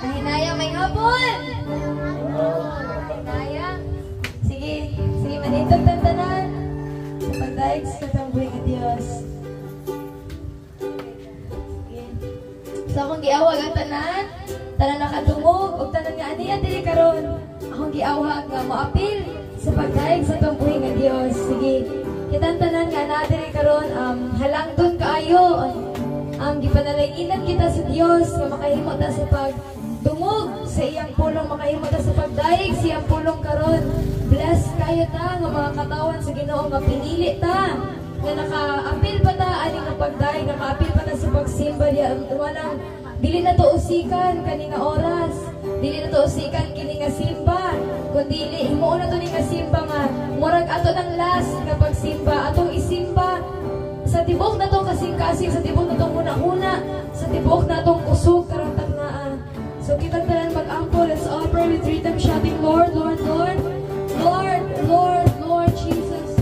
Mahinaya, may hapon! Mahinaya. Sige, sige, manitog tantanan. Sa pagdaig sa katambuhay ng Diyos. So akong giawag ang tanan, tanan nakatungog, o tanan nga aniya dili karon. Akong giawag nga moapil sa pagdaig sa katambuhay ng Diyos. Sige, kitang tanan nga na dili karon, halangton kaayo. Gipanalayinan kita sa Diyos nga makahimo ta sa pagdungog sa iyang pulong, makahimo ta sa pagdaig sa iyang pulong karon. Bless kayo ta nga mga katawan sa Ginoo nga pinili ta nga nakaapil pa ta ani nga pagdaig, nakaapil pa ta sa pagsimba diya. Walang dili na to usikan kani nga oras, dili na to usikan kini nga simba, kundi himuon na to ni nga simba nga murag ato ng last nga pagsimba, atong isimba sa tibok na itong kasing-kasing, sa tibok na itong una-una, sa tibok na itong kusog, karang tagnaan. So, kitang talan mag-ampo. Let's all pray with rhythm, shouting, Lord, Lord, Lord, Lord, Lord, Lord, Jesus.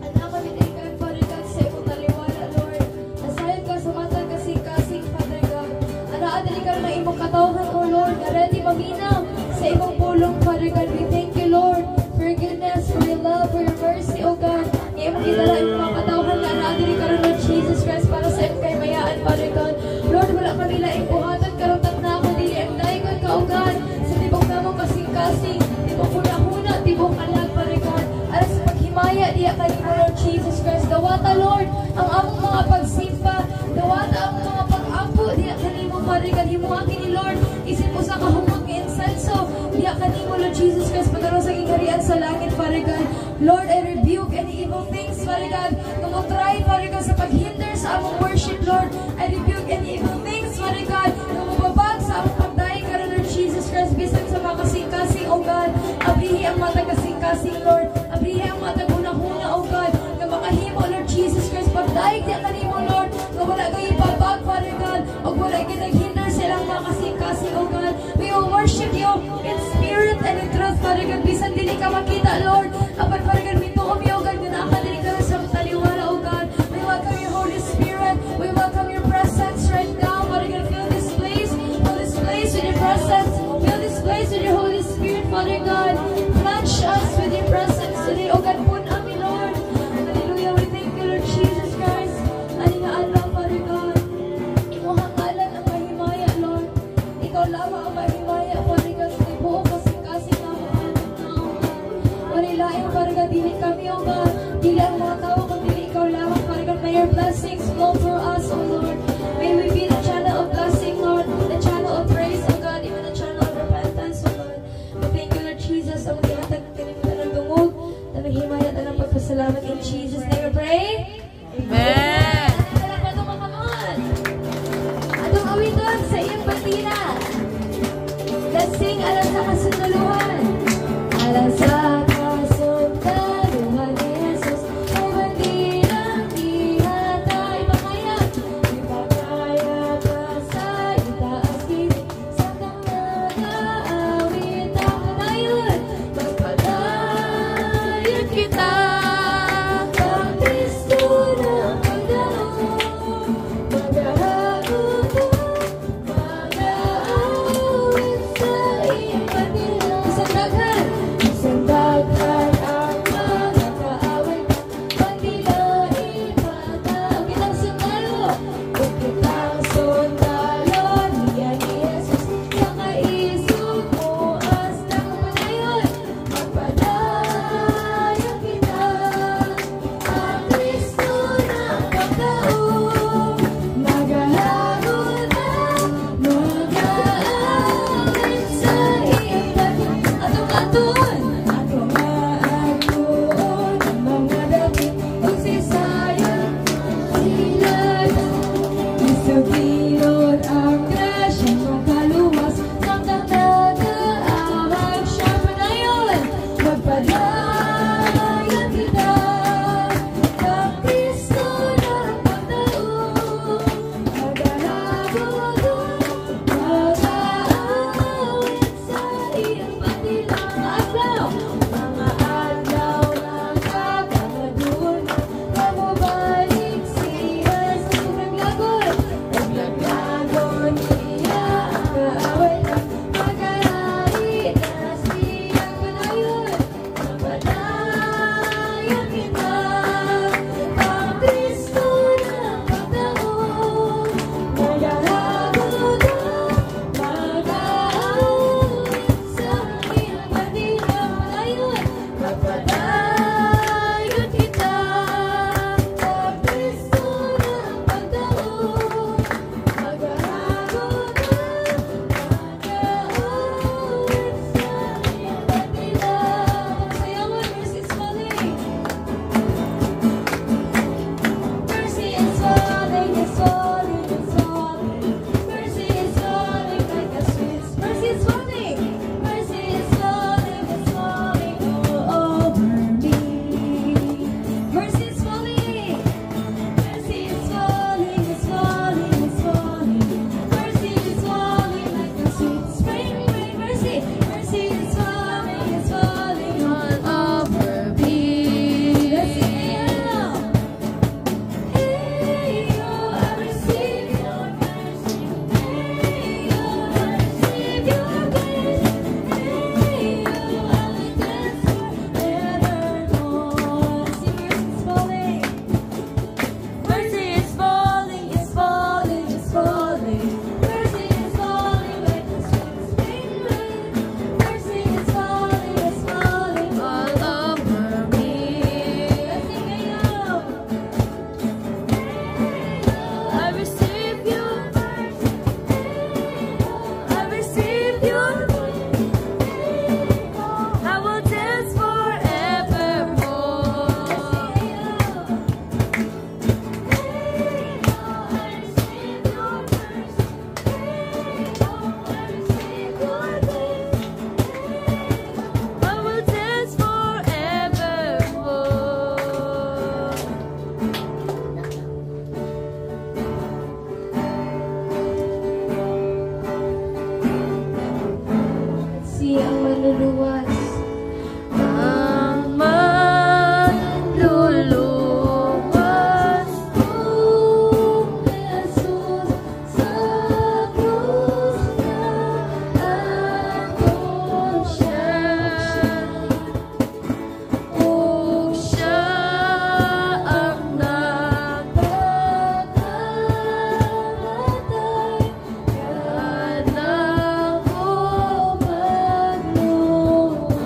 Anak kami dilikan, Father God, sa iyong taliwala, Lord. Nasayad ka sa matang kasing-kasing, Father God. Anak, dilikan ng imong katawhan, O Lord, na ready maminaw sa imong pulong, Father God. We thank you, Lord, for your goodness, for your love, for your mercy, O God. Ngayon, makitala imong mga katawhan na naadili ka rin, Lord Jesus Christ, para sa imong kaymayaan, Father God. Lord, wala kami laing buhatan, karutat na ako, dili ang daikon ka, O God, sa tibok namong kasing-kasing, tibok huna-huna, tibok alag, Father God. Alas sa paghimaya, diya kanimo, Lord Jesus Christ. Dawata, Lord, ang among mga pagsimpa, dawata ang mga pag-ampo, diya kanimo, Father God. Himuha kini, Lord, isip mo sa kahumag ng insenso, diya kanimo, Lord Jesus Christ, pagkaroon sa gingarian sa langit, Father God. Lord, I rebuke any evil things, Father God, try, Father God, sa paghinder sa among worship, Lord. I rebuke any evil things, Father God, na mababag sa among pagdaig ka, Lord Jesus Christ, bisan sa mga kasing-kasing, O God. Abrihi ang mata kasing-kasing, Lord. Abrihi ang mata hunahuna, O God, na makahimo, Lord Jesus Christ, pagdaig niya kanimo, Lord, na wala kayo ibabag, Father God, o wala kayo naghinder silang mga kasing-kasing, O God. We will worship you in spirit and in truth, Father God, bisan dili ka makita, Lord. Apan, Father God, mituom you, O God, na nakadili ka sa taliwala, O God. We welcome your Holy Spirit. We welcome your presence right now. Father God, fill this place with your presence. Fill this place with your Holy Spirit, Father God. Plunge us with your presence today, O God. Pun amin, Lord. Hallelujah. We thank you, Lord Jesus Christ. Ani nga Allah, Father God. Imuhang ngalan ang mahimaya, Lord. Ikaw lamang ang mahimaya, Father God. Sa buo kasing-kasing namin, Father God. Manilaing, Father God, dili kami, O God. Dili ang mga tao, kundi ikaw lamang, Father God. May your blessings flow for us, O Lord. May we be the channel of blessing, Lord. The channel of praise, O God. Even the channel of repentance, O Lord. We thank you, Lord Jesus. Ang maghihatag kanimitan ng dungog. Na naghimaya na ng pagpasalamat. In Jesus' name we pray. Amen. Alam pa itong makamon. Atong awiton sa iyong batina. manluluwas. Ang manluluwas Kung Jesus sa krus na ako siya, ug siya ang nagpakamatay, nagkanang magluwas.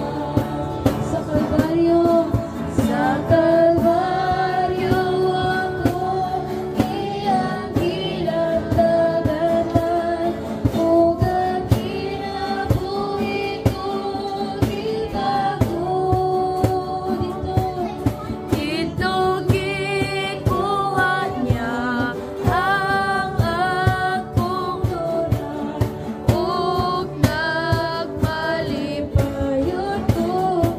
Sa Kalbaryo, sa Kalbaryo ako iyang ginagdagatan, ug ang kinabuhi ko gitago dito gikuha niya ang akong lunas ug nagpalipay Payon ko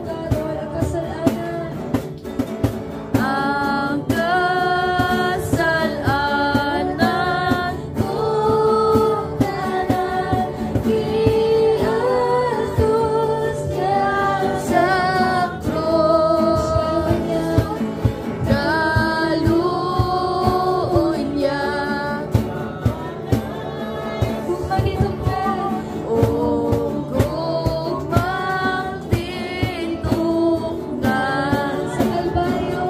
karon ang kasalanan, ang kasalanan kung tanan giatos niya sa krus kaluoy niya kung magitungkad. ug magtitunggan Sa Kalbaryo,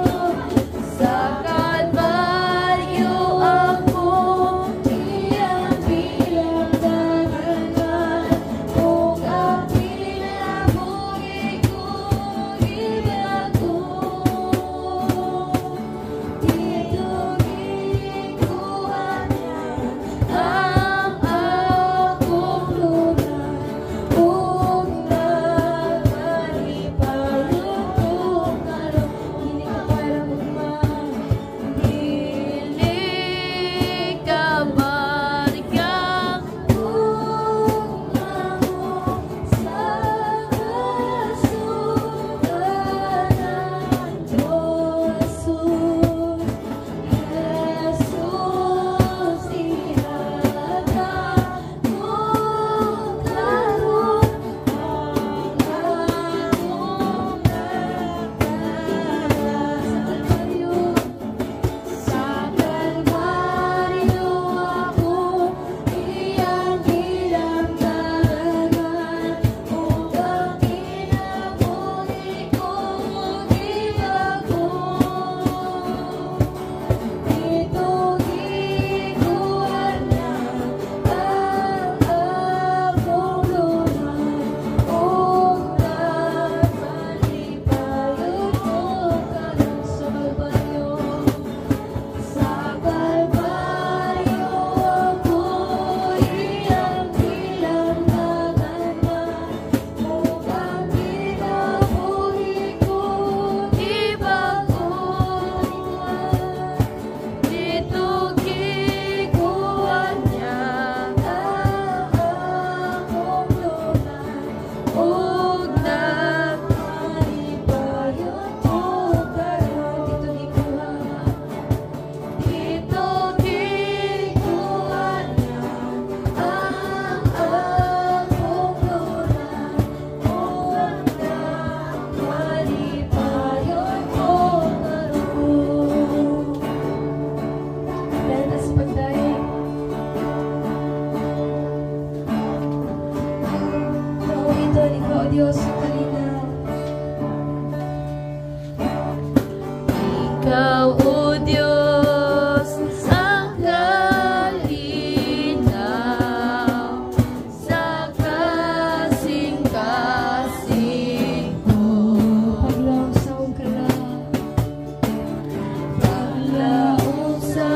sa Kalbaryo ako iyang pinagdaganan, ug ang kinabuhi ko ginago. Dito gikuha niya ang akong lunas, ug nagpalipayon ko karon. Dili ka para magmahal, dili ka margang kung ako sa kasulanan. Jesus, Jesus, ihata mo karon ang akong nagdagatan. Sa Kalbaryo ako iyang ginagdaganan, ug ang kinabuhi ko ginago. Dito gikuha niya ang akong lunas, ug nagpalipayon ko karon. Sa Kalbaryo, sa Kalbaryo ako iyang ginagdaganan, ug ang kinabuhi ko gibago. dito gikuha niya Ang akong lunas, ug nagpalipayon ko karon. Dito gikuha niya ang akong lunas, ug nagpalipayon ko karon. Dahil na sa pagdahig, ito ikaw, O Diyos, ang kalinaw. ikaw o Diyos ang kalinaw sa kasing-kasing ko. Paglaong sa akong kalang, Paglaong sa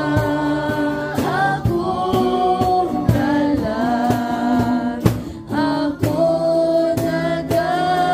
akong dalan, ako nagay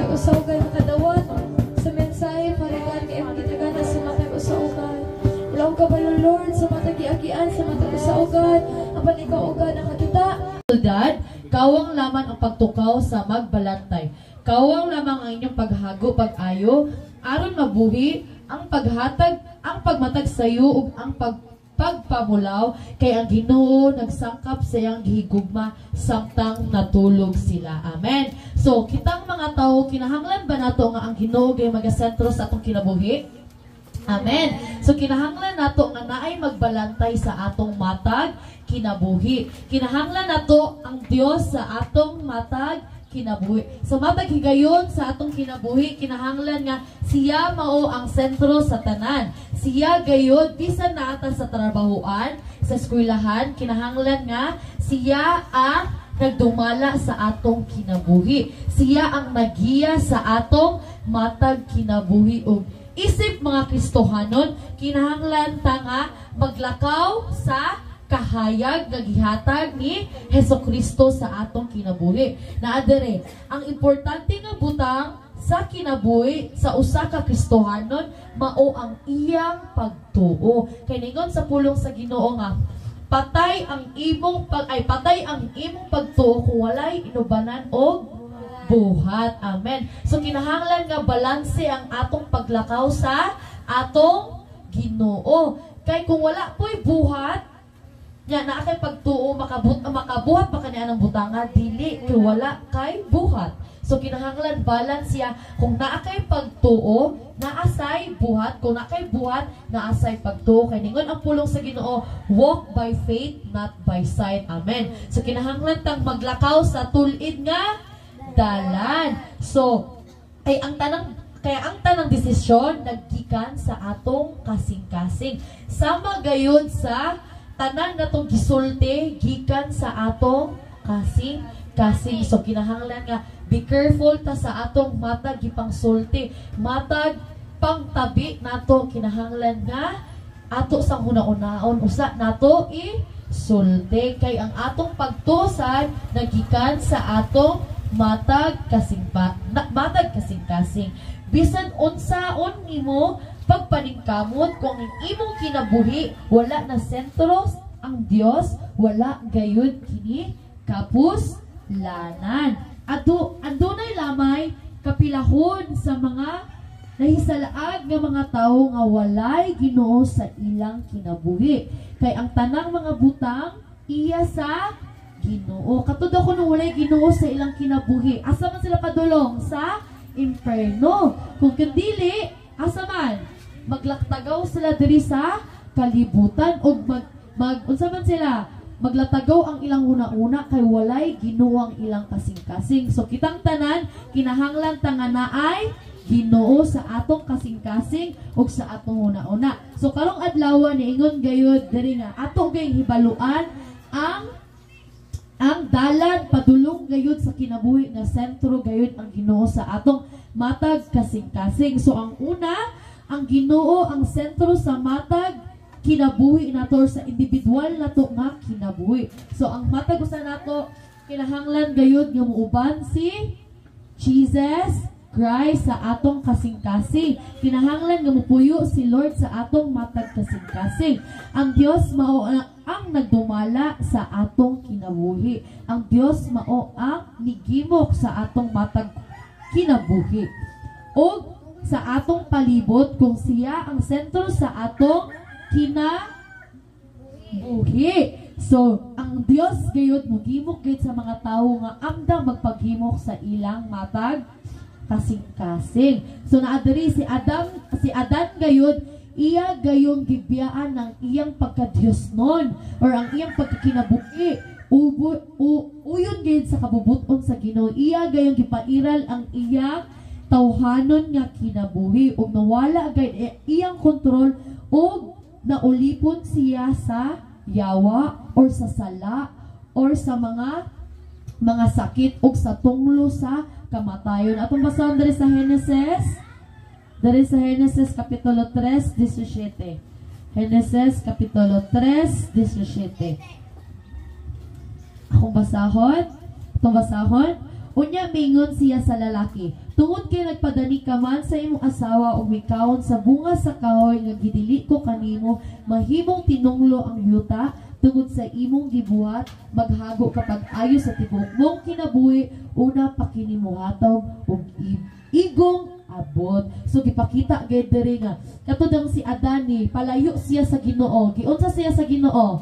matag usawgan makadawat sa mensahe parigan kay imong gitagana sa matag usawgan. Ilaw ka ba Lord sa matag giagian sa matag usawgan apan ikaw ugad ang nakita. Dad, kawang laman ang pagtukaw sa magbalantay. Kawang lamang ang inyong paghago, pag-ayo, aron mabuhi ang paghatag, ang pagmatag sa iyo ug ang pagpamulaw kay ang Ginoo nagsangkap sa iyang gihigugma samtang natulog sila. Amen. So, kitang mga tao kinahanglan ba nato nga ang Ginoo gay magasentro sa atong kinabuhi? Amen. So kinahanglan nato nga naay magbalantay sa atong matag kinabuhi. Kinahanglan nato ang Dios sa atong matag kinabuhi. So matag higayon sa atong kinabuhi, kinahanglan nga siya mao ang sentro sa tanan. Siya gayud bisan naata sa trabahoan, sa eskwelahan, kinahanglan nga siya ang nagdumala sa atong kinabuhi. Siya ang nagiya sa atong matag kinabuhi ug isip mga Kristohanon, kinahanglan ta nga maglakaw sa kahayag nga gihatag ni Hesukristo sa atong kinabuhi. Naadere, ang importante nga butang sa kinabuhi sa usa ka Kristohanon mao ang iyang pagtuo. Kay ningon sa pulong sa Ginoo nga patay ang imong pagtuo kung walay inubanan og buhat. Amen. So kinahanglan nga balanse ang atong paglakaw sa atong Ginoo. Kay kung wala po'y buhat, nya na kay pagtuo makabuhat pa kaniya ng butanga dili kay wala kay buhat. So kinahanglan balance siya kung naa kay pagtuo, naasay buhat, kung naa kay buhat, naasay pagtuo. Kay ningon ang pulong sa Ginoo, walk by faith not by sight. Amen. So kinahanglan tang maglakaw sa tulid nga dalan. So, ang tanang desisyon naggikan sa atong kasing-kasing. Sama gayon sa tanan natong gisulti gikan sa atong kasing-kasing. So kinahanglan nga be careful ta sa atong matag gipangsulti. Matag pangtabi nato kinahanglan nga ato sang una-unaon usa nato sulti kay ang atong pagtusan nagikan sa atong matag kasing-kasing. Bisan unsaon nimo pagpaningkamot kung ang imong kinabuhi wala na sentro ang Dios, wala gayud kini kapuslanan. Adunay lamay kapilahon sa mga nahisalaag nga mga tawo nga walay Ginoo sa ilang kinabuhi. Kay ang tanang mga butang iya sa Ginoo. Katud ako nung walay Ginoo sa ilang kinabuhi. Asa man sila padulong? Sa inferno. Kung kandili, asa man? Maglaktagaw sila diri sa kalibutan o unsa man sila? Maglatagaw ang ilang una-una kay walay Ginoo ang ilang kasing-kasing. So kitang tanan kinahanglan ta nga naay Ginoo sa atong kasing-kasing ug sa atong una-una. So karong adlaw ni ingon gayud diri nga ato gay hibaluan ang dalan padulong gayud sa kinabuhi nga sentro gayud ang Ginoo sa atong matag kasing-kasing. So ang una, ang Ginoo ang sentro sa matag kinabuhi nato sa individual nato nga kinabuhi. So ang matag usa nato kinahanglan gayud nga muuban si Jesus Christ sa atong kasing-kasing. Kinahanglan nga mupuyo si Lord sa atong matag kasing-kasing. Ang Dios mao ang nagdumala sa atong kinabuhi. Ang Dios mao ang nigimok sa atong matag kinabuhi. O sa atong palibot kung siya ang sentro sa atong kinabuhi. So, ang Dios gayud mogimok gayud sa mga tawo nga amda magpaghimok sa ilang matag kasing-kasing. So naadiri si Adan gayud iya gayong gibiyaan ng iyang pagka-Dios nun or ang iyang pagkakinabuhi uyon gayud sa kabubuton sa Ginoo. Iya gayong gipairal ang iyang tawhanon nga kinabuhi ug nawala gayud iyang kontrol ug naulipon siya sa yawa or sa sala or sa mga sakit ug sa tunglo sa kamatayon. Atong basahon diri sa Genesis. Diri sa Genesis kapitulo 3, 17. Genesis kapitulo 3, 17. Akong basahon. Itong basahon. Unya mingon siya sa lalaki, tungod kay nagpadani ka man sa imong asawa ug mikawon sa bunga sa kahoy nga gidili ko kanimo, mahimong tinunglo ang yuta tungod sa imong gibuhat, maghago kapag ayo sa tibuok mong kinabuhi, una pa kinimuhataw ug igong abot. So gipakita gid diri nga katudang si Adani, palayo siya sa Ginoo. Giunsa siya sa Ginoo?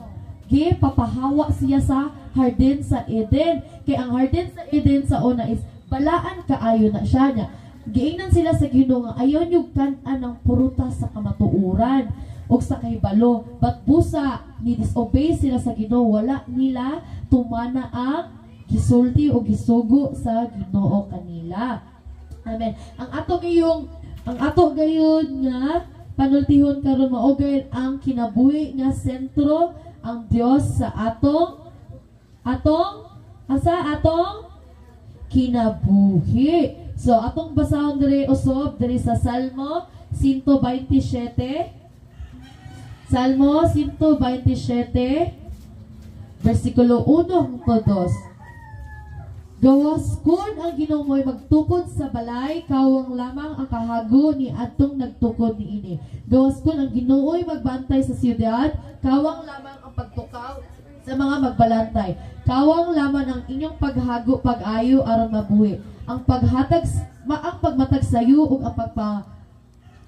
Papahawa siya sa Harden sa Eden. Kay ang Harden sa Eden sa una is balaan kaayo na siya niya. Giingnan sila sa Ginoo nga ayaw niyo kan-an ng prutas sa kamatuuran o sa kaybalo. But busa ni disobey sila sa Ginoo, wala nila tumana ang gisulti o gisugo sa Ginoo kanila. Amen. Ang ato gayon nga panultihon karon mao gayud ang kinabuhi nga sentro ang Dios sa atong kinabuhi. So atong basahon diri usab diri sa Salmo 127. Salmo 127 versikulo 1 hangtod 2. Gawas kun ang Ginoo mo'y magtukod sa balay, kawang lamang ang kahago ni adtong nagtukod niini. Gawas kun ang Ginoo'y magbantay sa siyudad, kawang lamang ang pagtukaw sa mga magbalantay. Kawang lamang ang inyong paghago pag-ayo aron mabuhi. Ang pagmatag sayo ug ang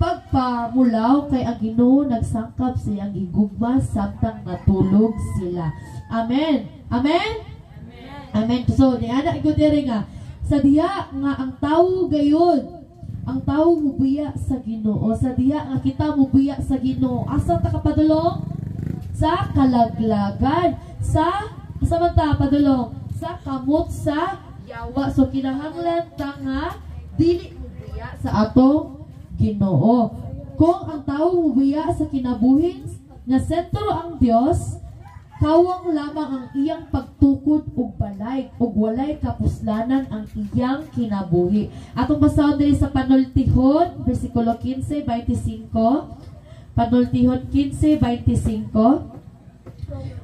pagpamulaw kay ang Ginoo nagsangkap sa iyang gigugma samtang natulog sila. Amen. Amen. Amen. So, niana ko diri nga sa diha nga ang tawo gayon, ang tawo mubiya sa Ginoo. Sa diha nga kita mubiya sa Ginoo. Asa ta kapadulong? Sa kalaglagan. Sa man ta padulong? Sa kamot sa yawa. So kinahanglan ta nga dili mubiya sa atong Ginoo. Kung ang tawo mubiya sa kinabuhin nga sentro ang Dios, kawang lamang ang iyang pagtukod ug balay ug walay kapuslanan ang iyang kinabuhi. Atong basahon diri sa Panultihon bersikulo 15:25. Panultihon 15:25.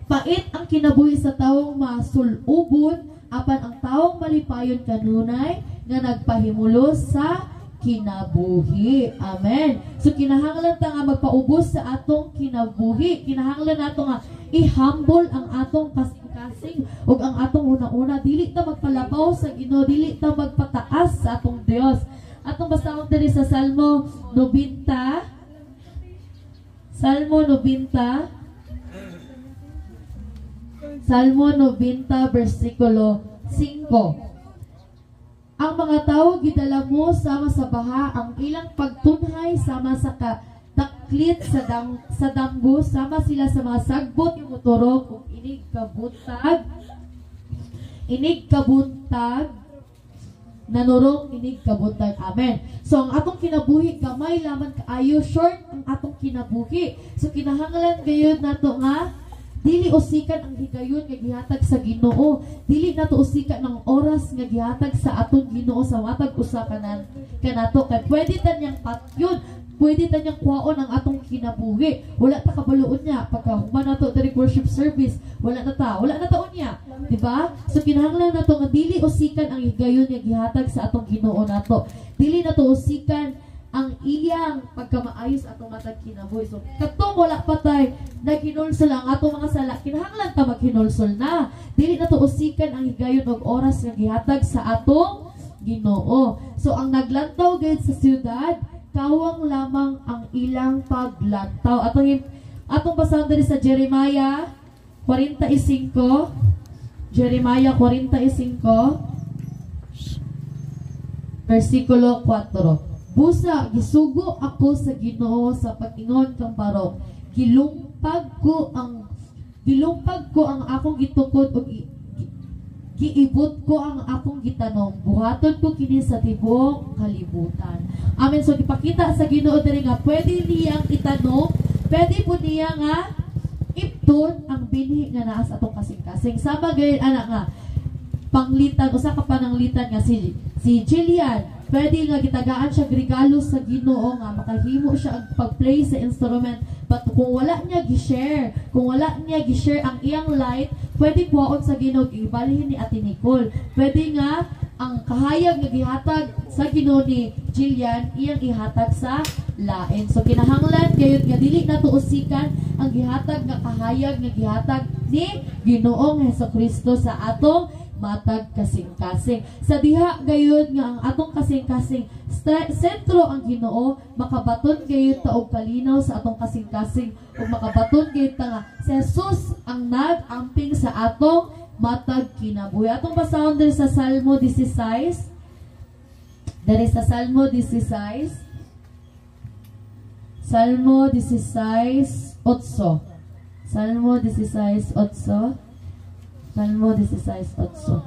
Pait ang kinabuhi sa tawong masulubon apan ang tawong malipayon kanunay nga nagpahimulos sa kinabuhi. Amen. So kinahanglan ta nga magpaubos sa atong kinabuhi. Kinahanglan nato nga i-humble ang atong kasing-kasing ug ang atong una-una dili ta magpalabaw sa Ginoo, dili ta magpataas sa atong Dios. Atong basahon diri sa Salmo 90. Salmo 90 versikulo 5. Ang mga tao gidala mo sama sa baha, ang ilang pagtunhay sama sa taklit sa damgo, sama sila sa mga sagbot yung motorog ug inig kabuntag nanurong inig kabuntag. Amen. So ang atong kinabuhi gamay lamang kaayo, short ang atong kinabuhi. So kinahanglan gayud nato nga dili usikan ang higayon nga gihatag sa Ginoo. Dili nato usikan ng oras nga gihatag sa atong Ginoo sa matag usa kanato kay pwede ta niyang patyon, pwede ta niyang kuhaon ang atong kinabuhi. Wala ta kabaluon niya pagka human nato diri worship service, wala na taon niya, di ba? So kinahanglan nato nga dili usikan ang higayon nga gihatag sa atong Ginoo nato. Dili nato usikan ang iyang pagkamaayos atong matag kinabuhi. So katong wala patay naghinulsol ang atong mga sala, kinahanglan ta maghinulsol na. Dili na to usikan ang higayon og oras nga gihatag sa atong Ginoo. So ang naglantaw gayud sa siyudad, kawang lamang ang ilang paglantaw. Atong basahon diri sa Jeremiah 45. Jeremiah 45 versikulo 4. Busa, gisugo ako sa Ginoo sa pag-ingon kang barok. Gilumpag ko ang akong gitukod ug giibot ko ang akong gitanong. Buhaton ko kini sa tibuok kalibutan. Amen. So ipakita sa Ginoo diri nga pwede niyang itanong, pwede po niya nga ipton ang binhi nga naa sa atong kasing-kasing. Sama gayud ana nga panglitan, usa ka pananglitan nga si Jillian. Pwede nga gitagaan siya regalo sa Ginoo nga makahimo siya ang pag-play sa instrument. But kung wala niya gi-share, ang iyang light, pwede kuwaon sa Ginoo, ibalhin ni Ate Nicole. Pwede nga ang kahayag nga gihatag sa Ginoo ni Jillian iyang ihatag sa lain. So kinahanglan gayud nga dili nato usikan ang gihatag nga kahayag nga gihatag ni Ginoong Hesukristo sa atong matag kasing-kasing. Sa diha gayud nga ang atong kasing-kasing sentro ang Ginoo, makabaton gayud ta og kalinaw sa atong kasing-kasing ug makabaton gayud ta nga si Jesus ang nag-amping sa atong matag kinabuhi. Atong basahon diri sa Salmo 16. Diri sa Salmo 16. Salmo 16:8. Salmo 16:8. Salmo 16:8.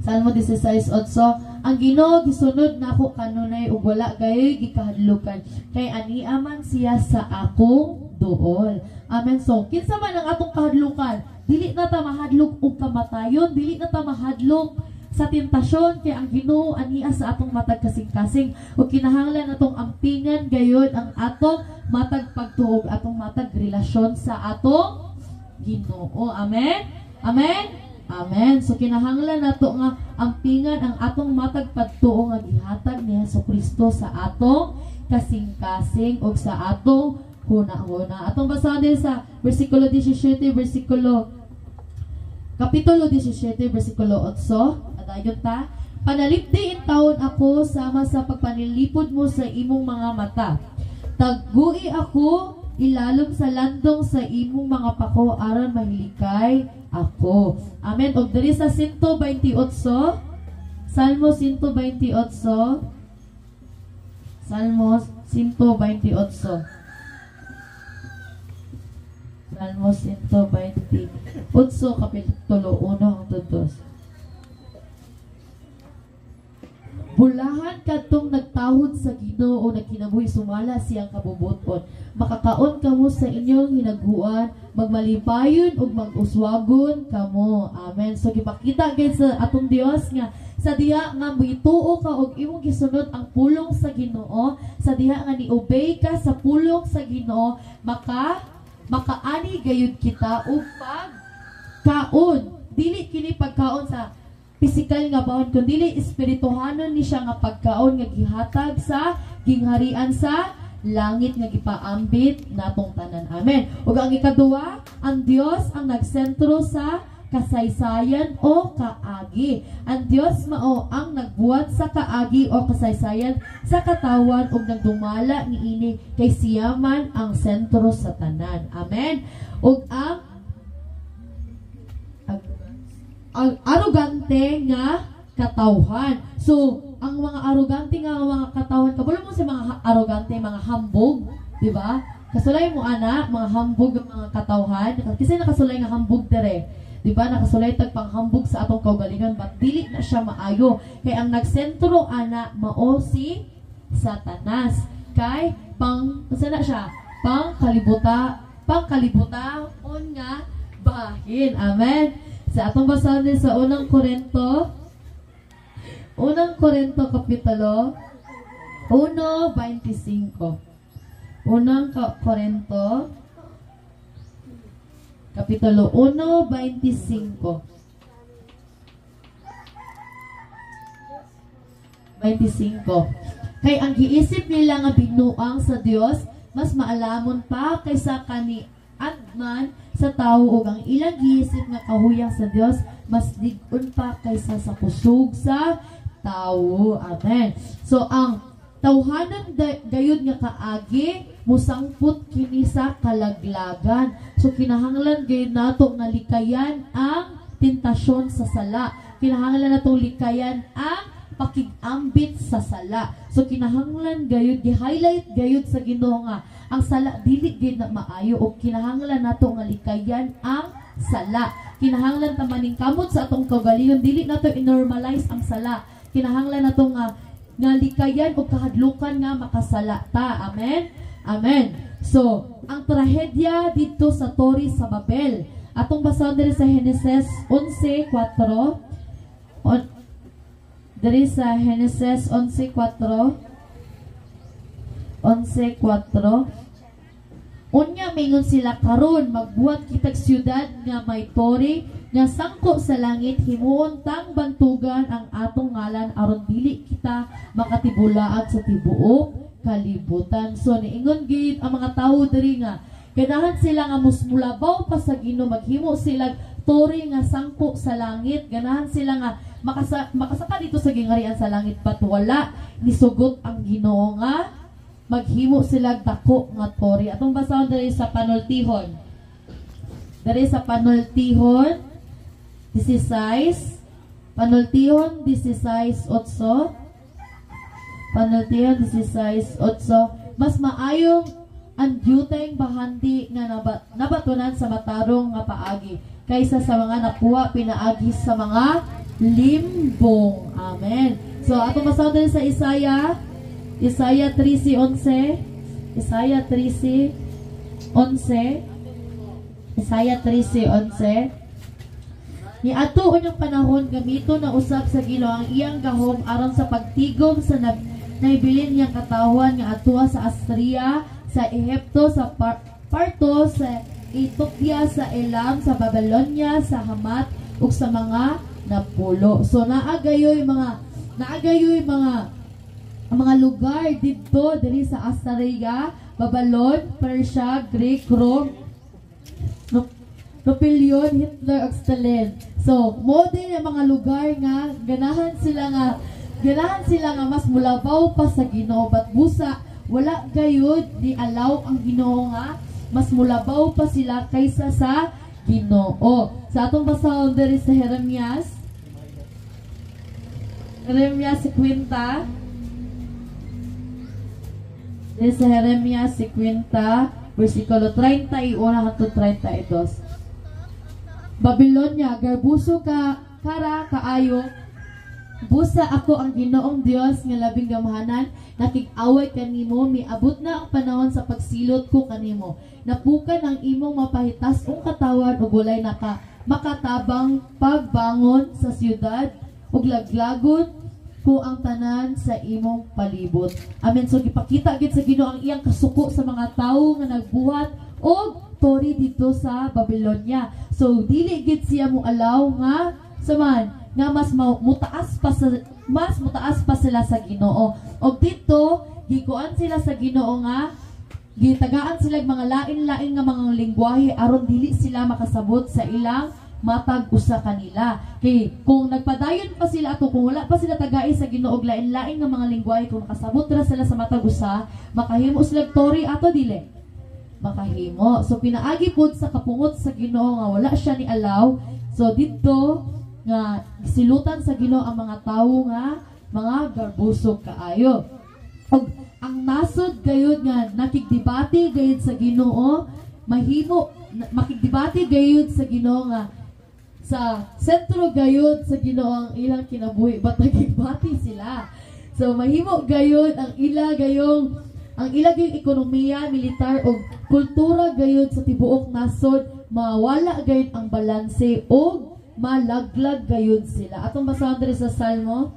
Salmo 16:8. Ang Ginoo gisunod nako kanunay ug wala gayoy gikahadlukan kay ania man siya sa akong duol. Amen. So kinsa man ang atong kahadlukan, dili na ta mahadlok og kamatayon, dili na ta mahadlok sa tentasyon kay ang Ginoo ania sa atong matag kasing-kasing ug kinahanglan natong ampingan gayud ang atong matag pagtuog, atong matag relasyon sa atong Ginoo. Amen. Amen. Amen. So kinahanglan nato nga ampingan ang atong matag pagtuo nga gihatag ni Hesukristo sa atong kasing-kasing ug sa atong huna-huna. Atong basahan din sa versikulo 17, kapitulo 17, versikulo 8. Adayon ta. Panalipdi in taon ako sama sa pagpanilipod mo sa imong mga mata. Taggui ako ilalom sa landong sa imong mga pako aron mahilikay ako. Amen. Og diri sa 128, Salmo 128. Salmo 128. Salmo 128, kapitulo 1 hangtod 2. Bulahan kadtong nagtahod sa Ginoo o nagkinabuhi sumala siyang kabubuton. Makakaon kamo sa inyong hinaghuan, magmalipayon ug mag-uswagon kamo. Amen. So gipakita gid sa atong Dios nga sa diha nga mituo ka og imong gisunod ang pulong sa Ginoo, sa diha nga ni-obey ka sa pulong sa Ginoo, makaani gayud kita og pagkaon. Dili kini pagkaon sa pisikal nga baon kundi espirituhanon ni siya nga pagkaon nga gihatag sa gingharian sa langit nga gipaambit natong tanan. Amen. Ug ang ikaduha, ang Dios ang nagsentro sa kasaysayan o kaagi. Ang Dios mao ang nagbuhat sa kaagi o kasaysayan sa katawan ug nagdumala niini kay siya man ang sentro sa tanan. Amen. Ug ang arugante nga katawhan. So, ang mga arugante nga mga katawhan, kabalo mo sa mga arugante, mga hambog, di ba? Kasulay mo ana, mga hambog mga katawhan, kasi nakasulay nga hambog dire. Di ba? Nakasulay tag panghambog sa atong kaugalingon, but dili na siya maayo. Kay ang nagsentro ana mao si Satanas. Kay kasi na siya pangkalibutaon nga bahin. Amen. Sa atong basahan din sa unang Korinto kapitulo 1:25. Unang Korinto kapitulo 1:25. 25. Kay ang giisip nila nga binuang sa Dios mas maalamon pa kaysa kani adman sa tao ug ang ilang giisip nga kahuyang sa Dios mas lig-on pa kaysa sa kusog sa tao. Amen. So ang tawhanon gayud nga kaagi musangput kini sa kalaglagan. So kinahanglan gayud nato nga likayan ang tentasyon sa sala. Kinahanglan nato likayan ang pakigambit sa sala. So kinahanglan gayud gi-highlight gayud sa Ginoo nga ang sala dili gid na maayo o kinahanglan nato nga likayan ang sala. Kinahanglan ta maningkamot sa atong kaugalingon, dili nato i-normalize ang sala. Kinahanglan nato nga likayan o kahadlukan nga makasala ta. Amen. Amen. So, ang trahedya dito sa Tori sa Babel. Atong basahon diri sa Genesis 11:4. Diri sa Genesis 11:4. 11:4. Unya mingon sila karon magbuhat kitag siyudad nga may tori nga sangko sa langit himuon tang bantugan ang atong ngalan aron dili kita makatibulaat sa tibuok kalibutan. So niingon gid ang mga tawo diri nga ganahan sila nga musmulabaw pa sa Ginoo, maghimo sila tori nga sangko sa langit, ganahan sila nga makasaka dito sa gingarian sa langit, pat wala nisugot ang Ginoo nga maghimo sila dako nga tori. Atong basahon diri sa panultihon. Diri sa panultihon 16, panultihon 16:8. Panultihon 16:8. Mas maayong ang diyuteng bahandi nga nabatunan sa matarong nga paagi kaysa sa mga napuwa pinaagi sa mga limbong. Amen. So ato basahon diri sa Isaiah 13:11. Isaiah 13:11. Isaiah 13:11. Ni ato unyong panahon gamito na usab sa Ginoo ang iyang gahom aron sa pagtigom sa naibilin niyang katawan nga atua sa Astria, sa Ehipto, sa Parto, sa Ethiopia, sa Elam, sa Babylonia, sa Hamat ug sa mga napulo. So naagayoy mga lugar didto diri sa Astria, Babylon, Persia, Greek, Rome, Napoleon, Hitler, ug Stalin. So, mo din ang mga lugar nga ganahan sila nga mas mulabaw pa sa Ginoo, but busa wala gayud ni allow ang Ginoo nga mas mulabaw pa sila kaysa sa Ginoo. Sa atong basahon diri sa Jeremias 50. Diri sa Jeremias 50 versikulo 31 hangtod 32. Babylonia, garbuso ka kara kaayo, busa ako ang Ginoong Dios nga labing gamahanan, nakig-away kanimo, miabot na ang panahon sa pagsilot ko kanimo. Napukan ang imong mapahitas-ong katawan ug walay makatabang pagbangon sa siyudad ug laglagon ko ang tanan sa imong palibot. Amen. So gipakita gid sa Ginoo ang iyang kasuko sa mga tawo nga nagbuhat og tori dito sa Babylonia. So dili gid siya mo allow nga saman nga mas mutaas pa sila sa Ginoo. Og dito gikuan sila sa Ginoo nga gitagaan sila mga lain-lain nga mga lengguwahe aron dili sila makasabot sa ilang matag usa kanila. Kay kung nagpadayon pa sila ato, kung wala pa sila tagai sa Ginoo og lain-lain nga mga lengguwahe, kung makasabot ra sila sa matag usa, makahimo sila tori ato dili makahimo. So pinaagi pud sa kapungot sa Ginoo nga wala siya ni allow. So dito nga silutan sa Ginoo ang mga tawo nga mga garbusog kaayo. Og ang nasod gayud nga nakigdebate gayud sa Ginoo, mahimo makigdebate gayud sa Ginoo nga sa sentro gayud sa Ginoo ang ilang kinabuhi, but nagigbati sila. So mahimo gayud ang ila gayong ekonomiya, militar o kultura gayud sa tibuok nasod, mawala gayud ang balanse o malaglag gayud sila. Atong basahon diri sa Salmo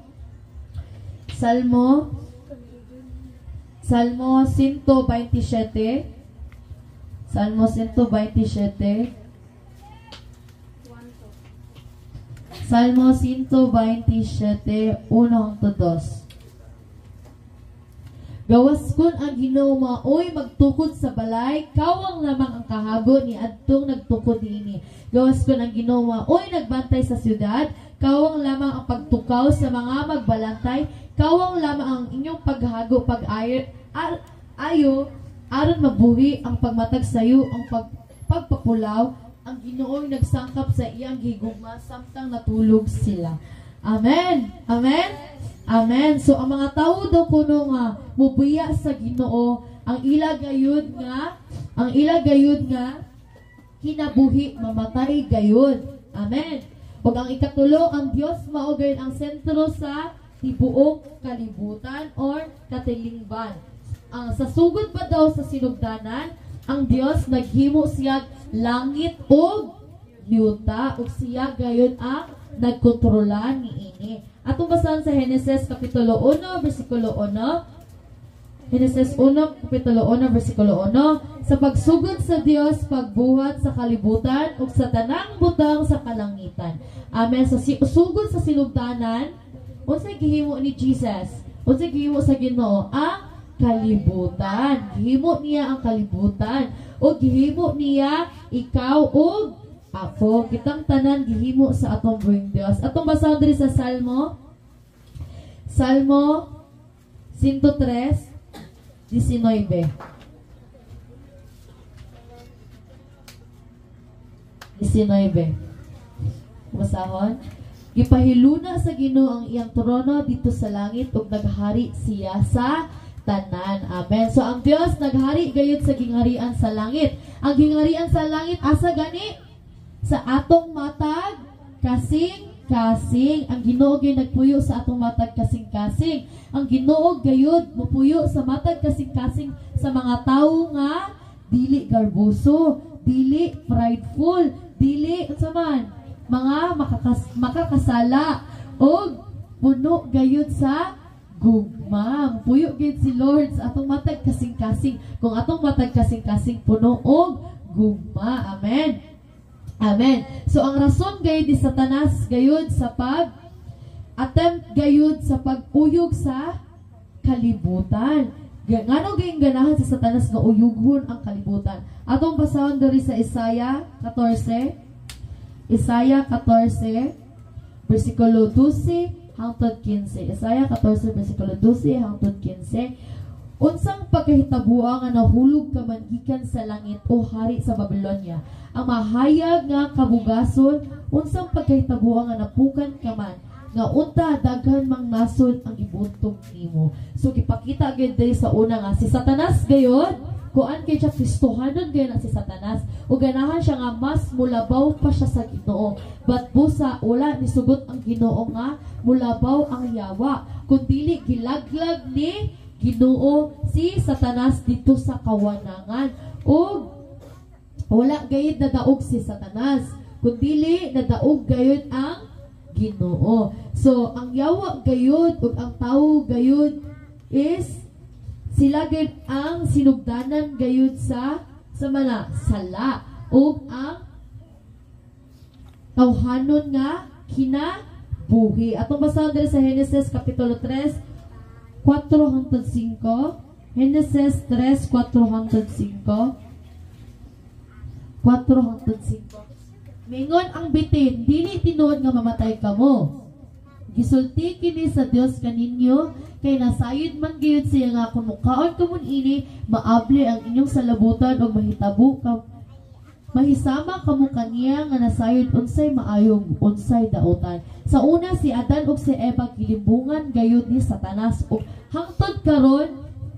127. Salmo 127. Salmo 127, 1-2. Gawas kun ang Ginoo maoy magtukod sa balay, kawang lamang ang kahago ni adtong nagtukod niini. Gawas kun ang Ginoo maoy nagbantay sa syudad, kawang lamang ang pagtukaw sa mga magbalantay, kawang lamang ang inyong paghago pag-ayo aron mabuhi ang pagmatag sayo, ang pagpapulaw, ang Ginoo nagsangkap sa iyang higugma samtang natulog sila. Amen. Amen. Amen. So ang mga tao daw kuno nga mubuya sa Ginoo, ang ila gayud nga kinabuhi mamatay gayud. Amen. Ug ang ikatulo, ang Dios mao gayud ang sentro sa tibuok kalibutan or katilingban. Ang sa sugod pa daw sa sinugdanan, ang Dios naghimo siya langit ug yuta ug siya gayud ang nagkontrola niini. Atong basahan sa Genesis kapitulo 1 bersikulo 1. Genesis 1, Kapitulo 1, versikulo 1. Sa pagsugod sa Dios, pagbuhat sa kalibutan, ug sa tanang butang sa kalangitan. Amen. Sa sugod sa sinugdanan, unsay gihimo ni Jesus? Unsay gihimo sa Ginoo? Ang kalibutan. Gihimo niya ang kalibutan. O gihimo niya ikaw ug ako. Kitang tanan gihimo sa atong buhing Dios. Atong basahon diri sa Salmo 103, 19. Basahon. Gipahiluna sa Ginoo ang iyang trono dito sa langit ug naghari siya sa tanan. Amen. So ang Dios naghari gayud sa gingharian sa langit. Ang gingharian sa langit asa gani? Sa atong matag kasing-kasing. Ang Ginoo gyud nagpuyo sa atong matag kasing-kasing. Ang Ginoo gayud mopuyo sa matag kasing-kasing sa mga tawo nga dili garboso, dili prideful, dili unsa man mga makakasala o puno gayud sa gugma. Puyo gayud si Lord sa atong matag kasing-kasing. Kung atong matag kasing-kasing puno og gugma. Amen. Amen. So ang rason gayud ni Satanas gayud sa attempt gayud sa pag-uyog sa kalibutan. Ngano gayud ganahan sa Satanas nga uyughon ang kalibutan. Atong basahon diri sa Isaiah 14, versikulo 12 hangtod 15. Isaiah 14, versikulo 12 hangtod 15. Unsang pagkahitabuang nga nahulog ka man gikan sa langit o hari sa Babylonia. Ang mahayag nga kabugason, unsang pagkahitabuang nga napukan ka man, nga unta daghan mang nasod ang ibuntog nimo. So gipakita gyud diri sa una nga si Satanas gayud, kuan kay siya Kristohanon gayud na si Satanas. O ganahan siya nga mas mulabaw pa siya sa Ginoo. But busa wala ni sugot ang Ginoo nga mulabaw ang yawa, kundi gilaglag ni Ginoo si Satanas dito sa kawanangan. O wala gayud na daog si Satanas, kundi nadaog gayud ang Ginoo. So ang yawa gayud ug ang tawo gayud is sila gayud ang sinugdanan gayud sa mana sala ug ang tawhanon nga kinabuhi. Atong basahon diri sa Genesis Kapitulo 3, 4 hangtod 5. Genesis 3, 4 hangtod 5. 4 hangtod 5. Mingon ang bitin, dili tinuod nga mamatay kamo. Gisulti kini sa Dios kaninyo, kay nasayod man gayud siya nga kung mukaon kamon ini, maable ang inyong salabutan o mahitabo ka. Mahisama kamo kaniya nga nasayod unsay maayong unsay dautan. Sa una si Adan ug si Eva gilimbungan gayud ni Satanas ug hangtod karon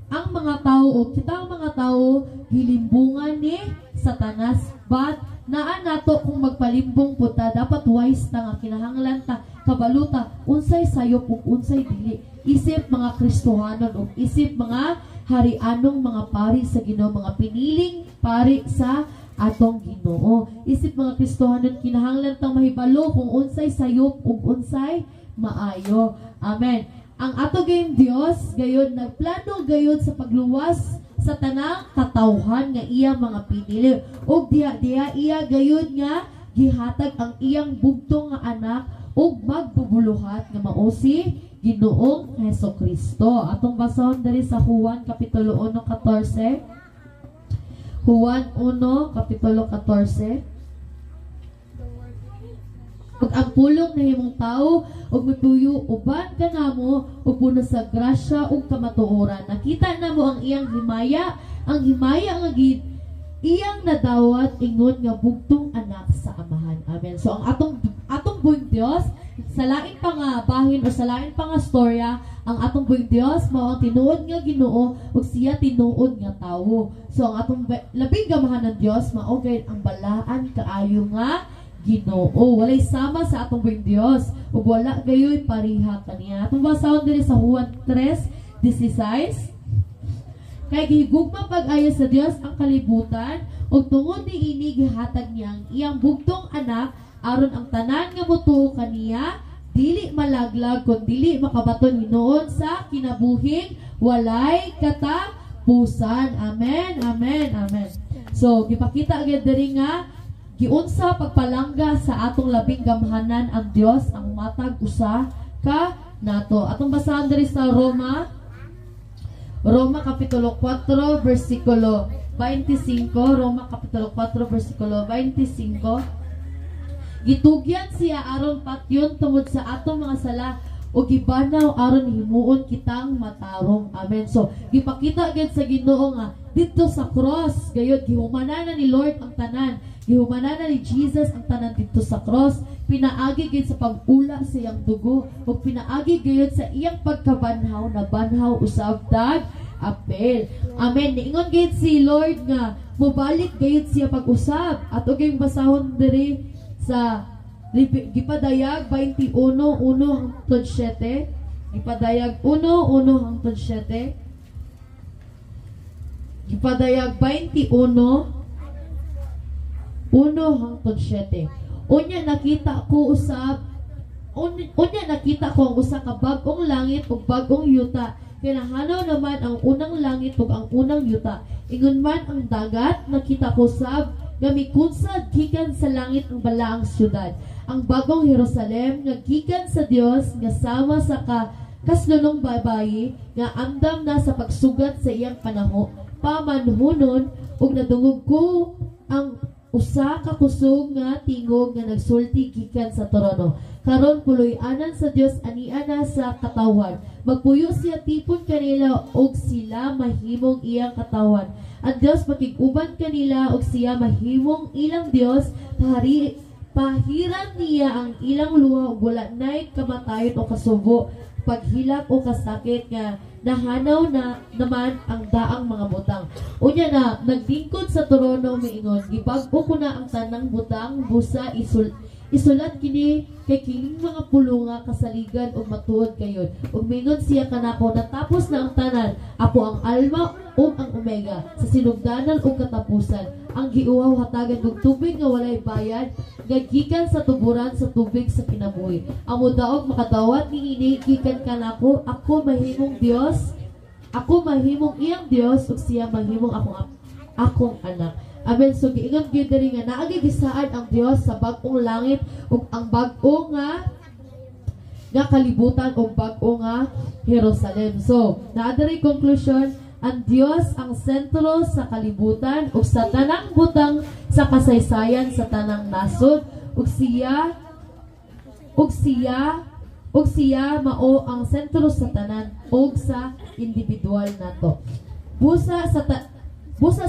ang mga tawo o kita ang mga tawo gilimbungan ni Satanas. But naa nato kung magpalimbong puta, dapat wise ta nga kinahanglan ta kabaluta unsay sayop ug unsay dili. Isip mga Kristohanon ug isip mga harianong mga pari sa Ginoo, mga piniling pari sa atong Ginoo. Isip mga Kristohanon kinahanglan tang mahibalo kung unsay sayop ug unsay maayo. Amen. Ang ato gayong Dios gayud nagplano gayud sa pagluwas sa tanang katawhan nga iya mga pinili ug diha iya gayud nga gihatag ang iyang bugtong nga anak ug magbubuluhat nga mao si Ginoong Hesukristo. Atong basahon diri sa Juan Kapitulo 1, 14. Juan 1, Kapitulo 14. Ug ang pulong nahimong tao ug mipuyo uban kanamo ug puno sa grasya ug kamatuoran. Nakita namo ang iyang himaya nga iyang nadawat ingon nga bugtong anak sa amahan. Amen. So ang atong buhing Dios sa lain pa nga bahin o sa lain pa nga storya, ang atong buhing Dios mao ang tinuod nga Ginoo ug siya tinuod nga tawo. So ang atong labing gamahan ng Dios mao gayud ang balaan kaayo nga Ginoo. Walay sama sa atong buhing Dios ug wala gayoy pariha kaniya. Atong basahon diri sa Juan 3:16. Kay gihigugma pag-ayo sa Dios ang kalibutan ug tungod niini gihatag niya ang iyang bugtong anak aron ang tanan nga motuo kaniya dili malaglag kun dili makabaton hinuon sa kinabuhing walay katapusan. Amen, amen, amen. So, gipakita agad diri nga giunsa pagpalangga sa atong labing gamhanan ang Dios ang matag usa ka nato. Atong basahan diri sa Roma Kapitulo 4 versikulo 25. Roma Kapitulo 4 versikulo 25. Gitugyan siya aron patyon tungod sa atong mga sala o gibanaw aron himuon kitang matarong. Amen. So, gipakita agad sa Ginoo nga dito sa cross gayud gihumanan ni Lord ang tanan. Gihumanan ni Jesus ang tanan dito sa cross. Pinaagi gayud sa pag-ula sa iyang dugo o pinaagi gayud sa iyang pagkabanhaw na banhaw usab dag apel. Amen. Niingon gayud si Lord nga mobalik gayud siya pag-usab. At ug yung basahon diri sa Gipadayag 21:1 hangtod 7. Gipadayag 1:1 hangtod 7. Gipadayag 21:1 hangtod 7. Unya nakita ko ang usa ka bag-ong langit ug bag-ong yuta. Kinahanaw naman ang unang langit ug ang unang yuta. Ingon man ang dagat, nakita ko sab gamikusad gikan sa langit ang balaang syudad. Ang bagong Jerusalem nga gikan sa Dios nga sama sa kaslunong babayi nga andam na sa pagsugat sa iyang pamanhunon ug nadungog ko ang usa ka kusog nga tingog nga nagsulti gikan sa trono. Karon puloy-anan sa Dios ania na sa katawan. Magpuyo siya tipon kanila og sila mahimong iyang katawan. Ang Dios makig-uban kanila og siya mahimong ilang Dios. Pahiran niya ang ilang luha ug wala nay kamatayon o kasubo, paghilak o kasakit nga nahanaw na naman ang daang mga butang. Unya na naglingkod sa trono miingon, gibag-o ko na ang tanang butang busa isulat kini kay kining mga pulunga kasaligan ug matuod kayon. Ug mingon siya kanako natapos na ang tanan, ako ang alma ug ang omega, sa sinugdanan ug katapusan. Ang giuhaw hatagan og tubig nga walay bayad, nga gikan sa tuburan sa tubig sa kinabuhi. Amo daog makadawat niini gikan kanako, ako mahimong Dios, ako mahimong iyang Dios ug siya mahimong akong anak. Amen. So giingon gyud diri nga naagi gisaad ang Dios sa bag-ong langit ug ang bag-o nga kalibutan ug bag-o nga Jerusalem. So naa diri conclusion, ang Dios ang sentro sa kalibutan ug sa tanang butang sa kasaysayan sa tanang nasod ug siya mao ang sentro sa tanan ug sa individual nato. Busa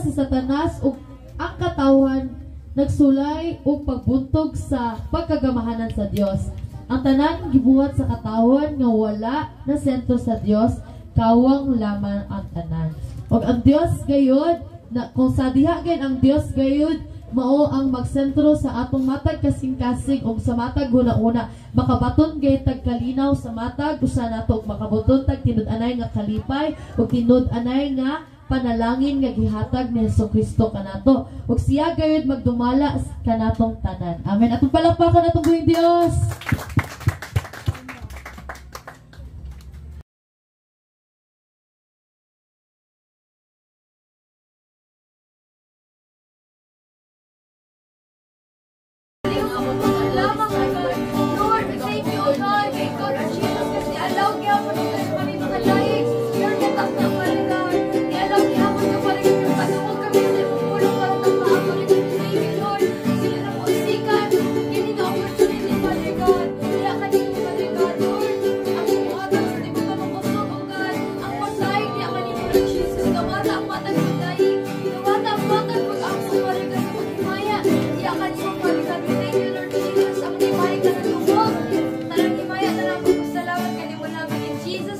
si Satanas ug ang katawhan nagsulay ug pagbuntog sa pagkagamahanan sa Dios. Ang tanan gibuhat sa katawhan nga wala na sentro sa Dios, kawang lamang ang tanan. Og ang Dios gayud na kung sa diha gayud ang Dios gayud mao ang magsentro sa atong matag kasing-kasing ug sa matag una-una makabaton gayud tag kalinaw sa matag usa nato ug makabaton tag tinud-anay nga kalipay ug tinud-anay nga panalangin nga gihatag ni Jesucristo kanato ug siya gayud magdumala kanatong tanan. Amen. Atong palakpakan atong buhing Dios. Lord, thank you, God. Thank you, Lord Jesus, kasi allow niya mo nung kami mga laik. Lord, natak na pala, God. I-allow niya mo na pala yung patungkol kami sa pulong para ng maapo ni thank you, Lord. Sila na po sikat. Hindi na opportunity, Father God. Kaya kanino, Father God, Lord. Ang umatang sa di mo ka makusog, oh God. Ang pasayag niya kanino, Lord Jesus. Gawata ang matag ng dahi. Gawata ang matag pag-amso, Father God, sa paghimaya. Kaya kanino, Father God, we thank you, Lord Jesus. Ang himaya ka na lubog. Tarang himaya na lang pagpasalamat ka ni mo namin in Jesus'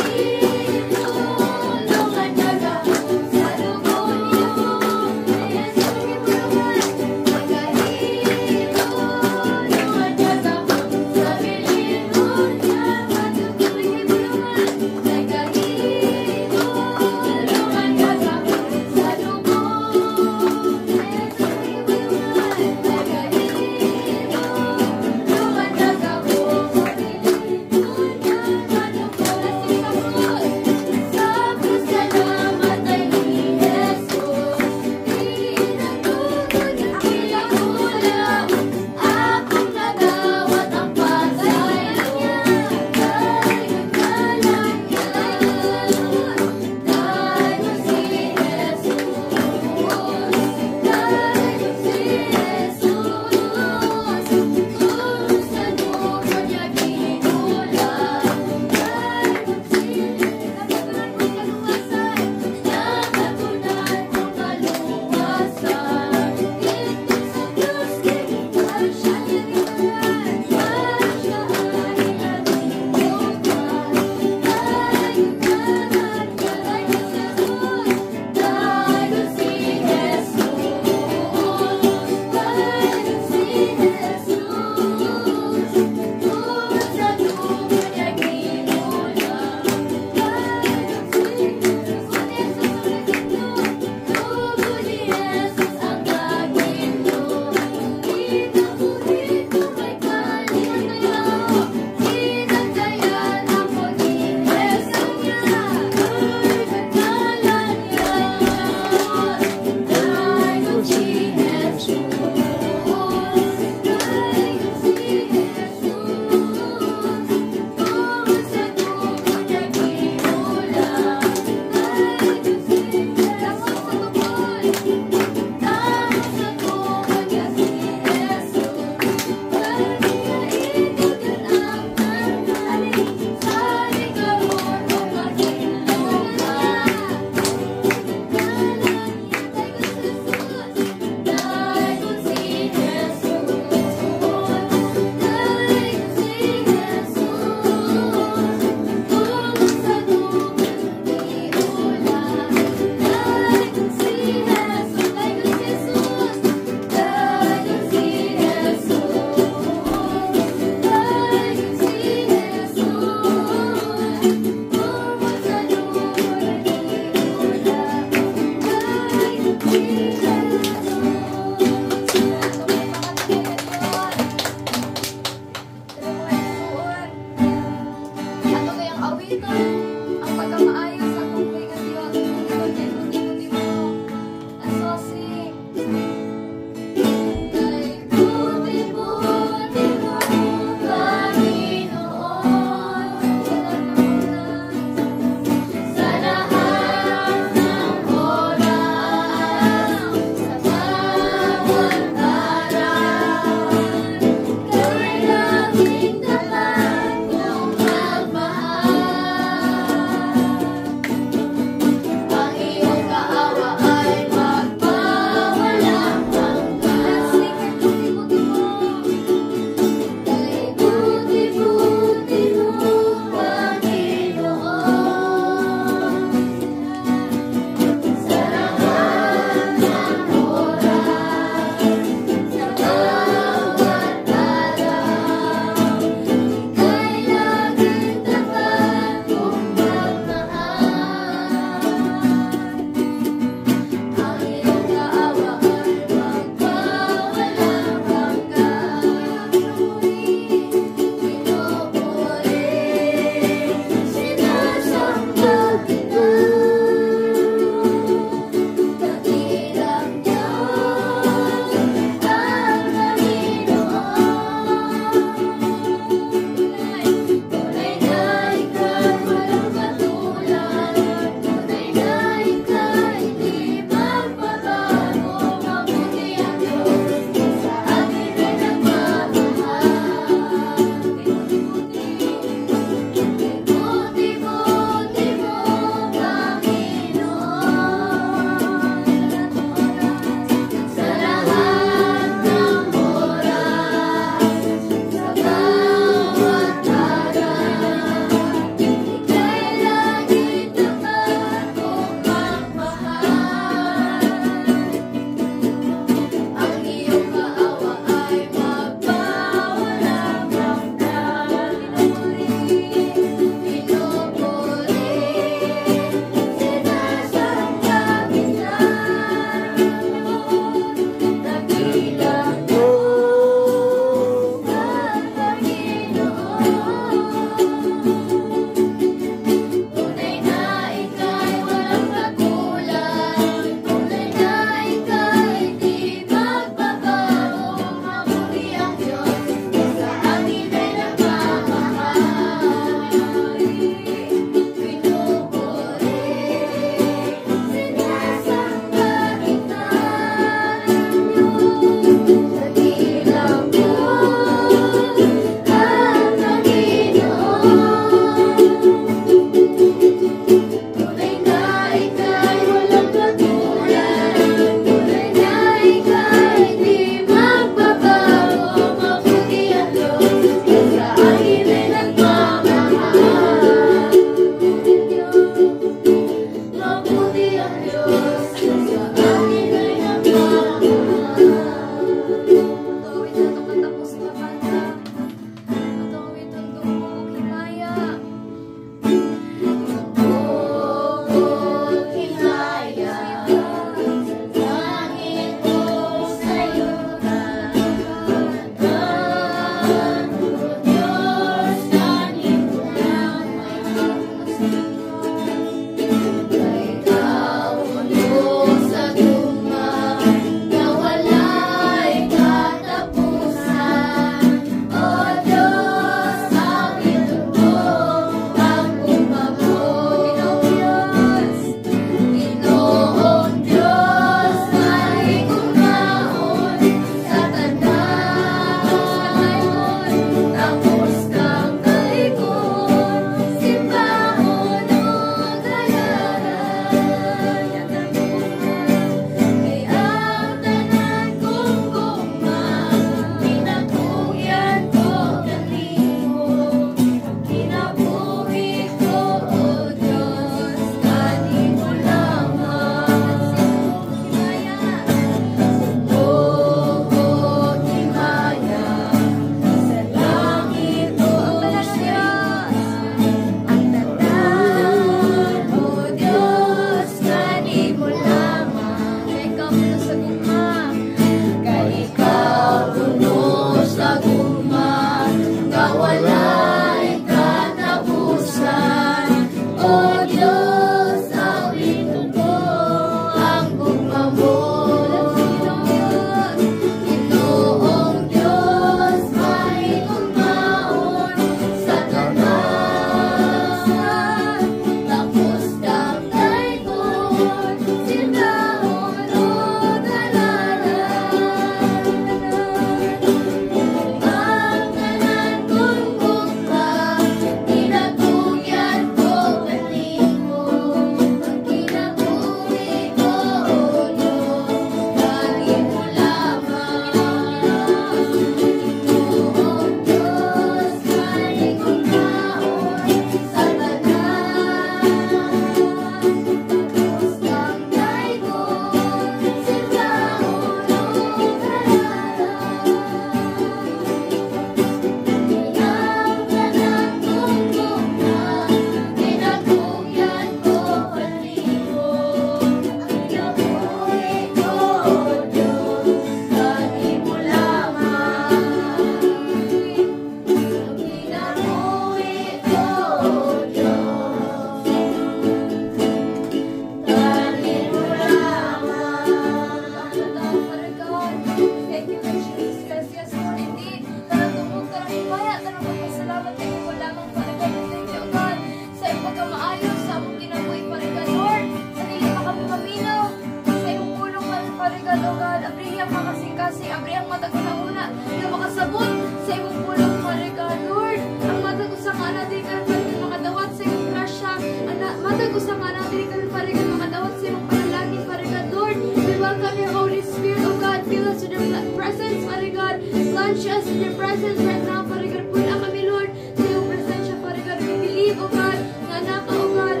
usa nga natin karon Father God makadawat sa imong panalangin Father God. Lord, we welcome your Holy Spirit, oh God. Fill us with your presence, Father God. Plunge us in your presence right now, Father God. Pula kami, Lord, sa iyong presensya, Father God. We believe, oh God, nga naka, oh God,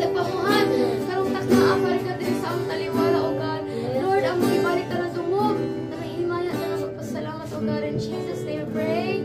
nagpamuhan, karong taknaa, Father God, din sa among taliwala, oh God. Lord, ang mga ibalik na dungog, na may himaya na magpasalamat, oh God. In Jesus' name, we pray.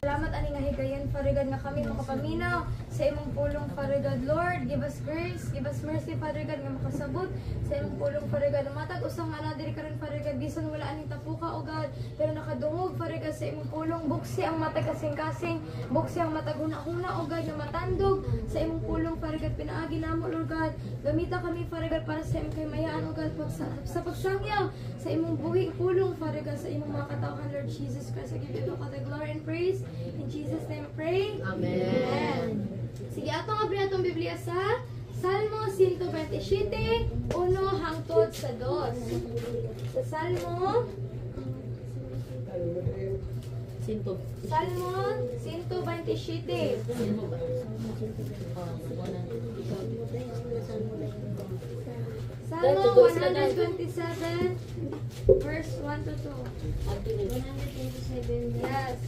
Salamat ani nga higayon, Father God, nga kami makapaminaw sa imong pulong, Father God. Lord, give us grace, give us mercy, Father God, nga makasabot sa imong pulong, Father God. Matag usang nga na diri karon, Father God, bisan wala aning tapuka, oh God, pero nakadungog, Father God, sa imong pulong. Buksi ang matag kasing-kasing, buksi ang matag huna-huna, oh God, nga matandog sa imong pulong, Father God. Pinaagi namo, Lord God. Gamita kami, Father God, para sa imong kamayaan, oh God, sa pagsangyaw sa imong buhi pulong, Father God, sa imong mga katawhan, Lord Jesus Christ. I give you all the glory and praise. In Jesus' name, pray. Amen. Sige, atong abri atong Biblia sa Salmo 127, 1 hangtod sa 2. Sa Salmo 127. Salmo 127, verse 1 to 2. 127, yes.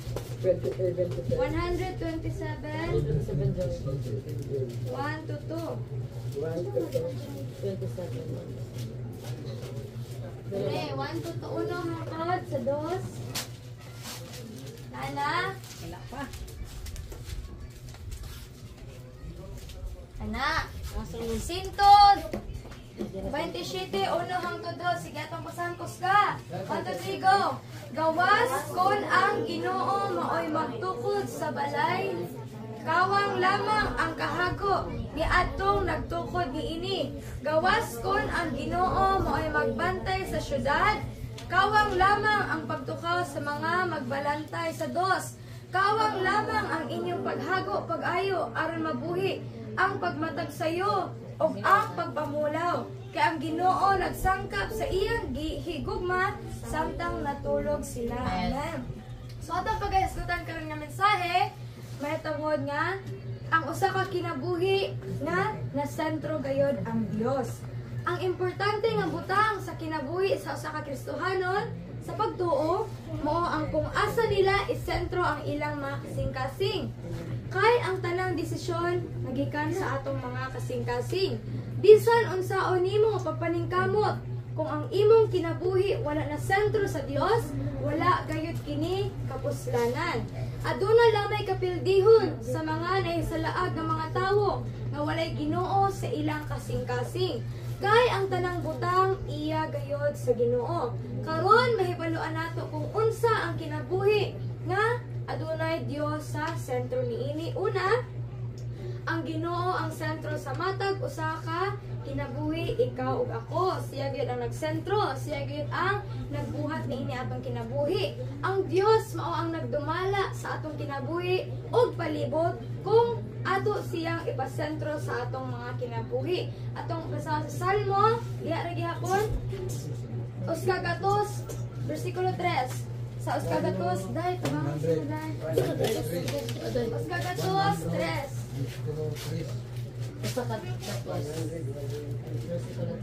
127, 1 to 2. Okay, 1 to 1 hangtod sa 2. Nana? Wala pa. Anak. Sintod. 27, 1 hangtod 2. Sige, atong pasangkos ka. 1, 2, 3, go. Gawas kon ang Ginoo maoy magtukod sa balay. Kawang lamang ang kahago ni atong nagtukod niini. Gawas kon ang Ginoo maoy magbantay sa syudad. Kawang lamang ang pagtukaw sa mga magbalantay sa dos. Kawang lamang ang inyong paghago pag-ayo aron mabuhi ang pagmatag sayo o ang pagpamulaw. Kaya ang Ginoo nagsangkap sa iyang higugma samtang natulog sila. Amen. So atong pag-isgutan karon nga mensahe, may tungod nga ang usa ka kinabuhi nga nasentro gayod ang Dios. Ang importante nga butang sa kinabuhi sa usa ka Kristohanon sa pagtuo mao ang kung asa nila isentro ang ilang mga kasing-kasing. Kay ang tanang desisyon nagikan sa atong mga kasing-kasing. Bisan unsaon nimo pagpaningkamot kung ang imong kinabuhi wala na sentro sa Dios, wala gayud kini kapuslanan. Aduna lamay kapildihon sa mga nahisalaag nga mga tawo nga walay Ginoo sa ilang kasing-kasing. Kay ang tanang butang iya gayod sa Ginoo. Karon mahibaluan nato kung unsa ang kinabuhi nga adunay Dios sa sentro niini. Una, ang Ginoo ang sentro sa matag usa ka kinabuhi, ikaw ug ako. Siya gyud ang nagsentro, siya gyud ang nagbuhat niini atong kinabuhi. Ang Dios mao ang nagdumala sa atong kinabuhi ug palibot kung ato siyang ipasentro sa atong mga kinabuhi. Atong basa sa Salmo, diha ra gihapon. Uskagatos, versikulo 3. Sa Uskagatos, dai tabang Uskagatos 3.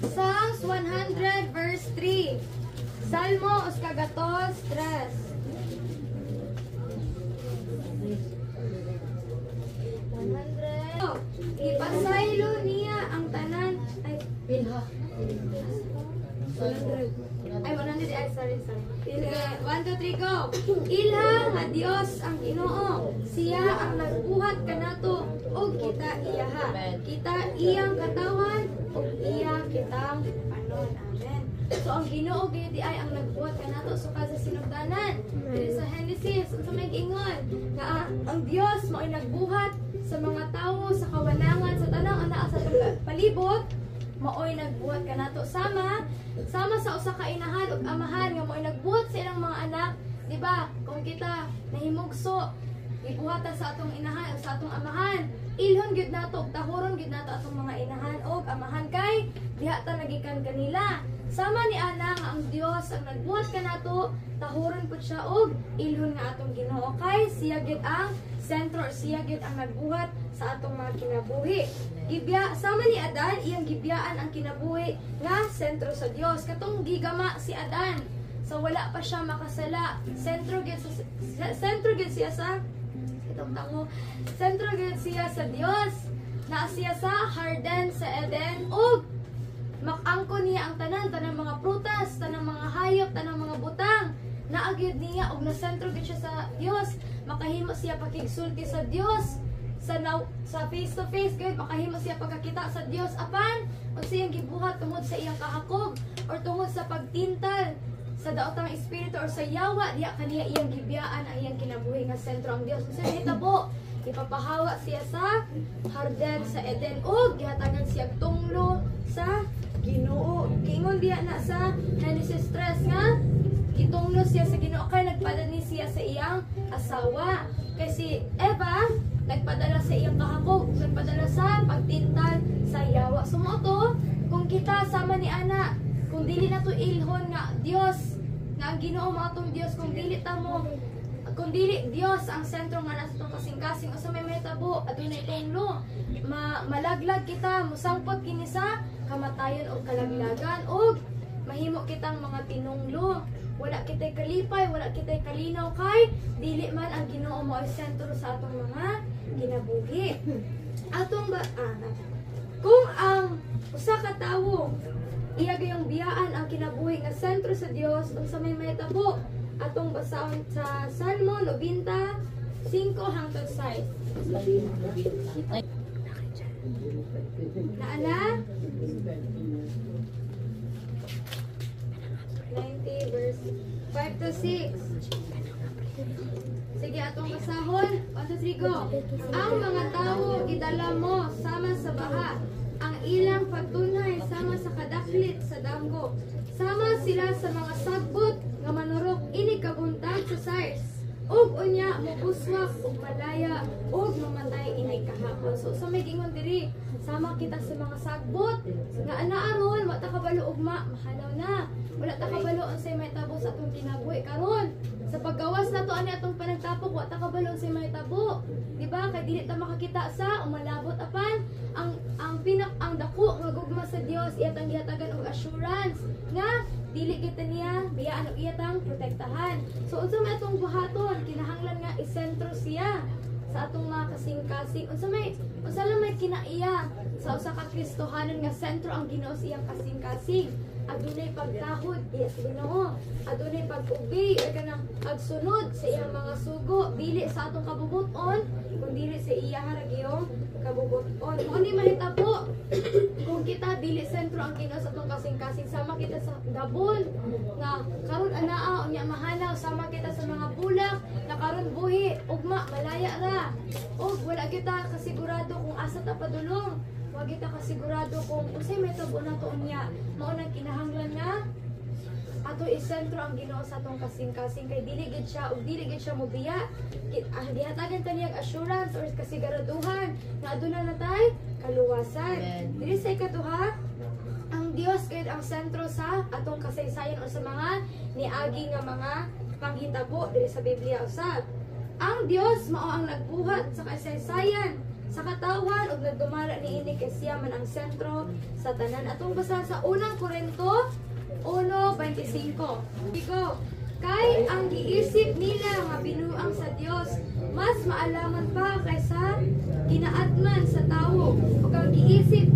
Psalms 100 verse 3. Salmo Uskagatos 3. 100. Ipasaylo niya ang tanan ay bilha. 100. Ay 100 ay sorry. 1, 2, 3 go. Ilha nga Dios ang Ginoo. Siya ang nagbuhat kanato ug kita iyaha. Kita iyang katawan ug iya kitang panon. Amen. So ang Ginoo gyud ay ang nagbuhat kanato sukad sa sinugdanan. Diri sa Genesis unsa may giingon nga ang Dios mao nagbuhat sa mga tawo sa kawanangan sa tanang anaa sa palibot maoy nagbuhat kanato sama sa usa ka inahan ug amahan nga maoy nagbuhat sa ilang mga anak, di ba? Kung kita nahimugso ibuhata sa atong inahan o sa atong amahan, ilhon gyud nato, tahuron gyud nato atong mga inahan ug amahan kay diha ta nagikan kanila. Sama ni ana nga ang Dios ang nagbuhat kanato, tahuron pud siya og ilhon nga atong Ginoo kay siya gyud ang sentro siya gyud ang nagbuhat sa atong mga kinabuhi. Sama ni Adan iyang gibiyaan ang kinabuhi nga sentro sa Dios. Katong gigama si Adan so wala pa siya makasala. Sentro gyud siya sa itong tango. Sentro gyud siya sa Dios. Na siya sa Garden sa Eden ug makangko niya ang tanan mga prutas, tanang mga hayop, tanang mga butang. Naagyud niya og nasentro gyud siya sa Dios. Makahimo siya pakigsulti sa Dios. Sa face to face gyud makahimo siya pagkakita sa Dios apan ug siyang gibuhat tungod sa iyang kahakog or tungod sa pagtintal sa daotang espiritu or sa yawa diya kaniya iyang gibiyaan ang iyang kinabuhi nga sentro ang Dios. Sa hitabo ipapahawa siya sa Garden sa Eden ug gihatagan siya tunglo sa Ginoo. Kingon diya na sa Genesis 3 nga gitunglo siya sa Ginoo kay nagpadani siya sa iyang asawa. Kay si Eva nagpadala sa iyang kahakog, nagpadala sa pagtintal sa yawa. Sumoto kung kita sama ni ana, kung dili na to ilhon nga Dios, nga ang Ginoo mo atong Dios, kung dili Dios ang sentro nga nasa itong kasing-kasing o sa may tabo adunay tunglo malaglag kita musangpot kini sa kamatayon o kalaglagan o mahimo kitang mga tinunglo wala kitay kalipay wala kitay kalinaw kay dili man ang Ginoo mo ay sentro sa atong mga kinabuhi atong kung ang usa ka tawo iya gayong biyaan ang kinabuhi nga sentro sa Dios unsa may tabo atong basahon sa Salmo 90, 5 hangtod 6. Naana? 90 verse 5 to 6. Sige, atong basahon. 1, 2, 3, go. Ang mga tao gidala mo sama sa baha. Ang ilang pagtunay sama sa kadaklit sa damgo. Sama sila sa mga sagbot nga manurok ini kabuntag sa SARS. Og unya mupuswak og malaya og mamatay ini kahapon. So sa may gingon diri, sama kita sa mga sagbot nga anaaron wa ta kabalo ugma mahalaw na. Wala ta kabalo unsay may tabo sa atong kinabuhi karon. Sa paggawas na to ani atong panagtapok wa ta kabalo unsay may tabo. Di ba? Kay dili ta makakita sa umalabot apan ang dako nga gugma sa Dios iyatang gihatagan og assurance nga dili kita niya biyaan og iyatang protektahan. So unsa may atong buhaton kinahanglan nga isentro siya sa atong mga kasing-kasing. Unsa lang may kinaiya sa usa ka Kristohanon nga sentro ang Ginoo sa iyang kasing-kasing. Adunay pagtahod diya sa Ginoo. Adunay pag-obey or kanang pagsunod sa iyang mga sugo dili sa atong kabubuton kundi dili sa iya haragiyong kabubuton. Mo ni mahitabo kung kita dili sentro ang Ginoo sa atong kasing-kasing sama kita sa dabon nga karon anaa unya mahalaw sama kita sa mga bulak na karon buhi ugma malaya ra. Og wala kita kasigurado kung asa ta padulong. Wag kita kasigurado kung unsay may tabo nato unya. Mao nang kinahanglan nga ato isentro ang Ginoo sa atong kasing-kasing kay dili gid siya ug dili gid siya mobiya. Gihatagan ta niyang assurance or kasiguraduhan nga aduna na tay kaluwasan. Dili sa ikaduha, ang Dios gid ang sentro sa atong kasaysayan o sa mga niagi nga mga panghitabo diri sa Biblia usab. Ang Dios mao ang nagbuhat sa kasaysayan sa katawan ug nagdumala niini kay siya man ang sentro sa tanan. Atong basa sa unang Korinto 1:25. Digo, kay ang giisip nila nga binuang sa Dios mas maalaman pa kaysa ginaatman sa tawo. Ug ang giisip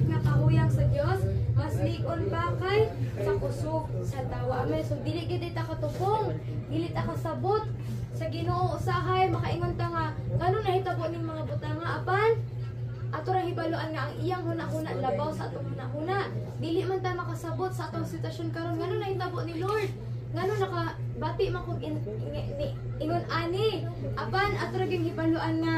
nga kahuyang sa Dios mas lig-on pa kay sa kusog sa tawo. Amen. So dili gid ta katupong, dili ta kasabot sa Ginoo usahay makaingon ta nga ngano nahitabo ning mga butanga apan ato ra hibaluan nga ang iyang hunahuna labaw sa atong hunahuna. Dili man ta makasabot sa atong sitwasyon karon ngano nahitabo ni Lord. Ngano nakabati man kog ingon ani apan ato ra gyud hibaluan nga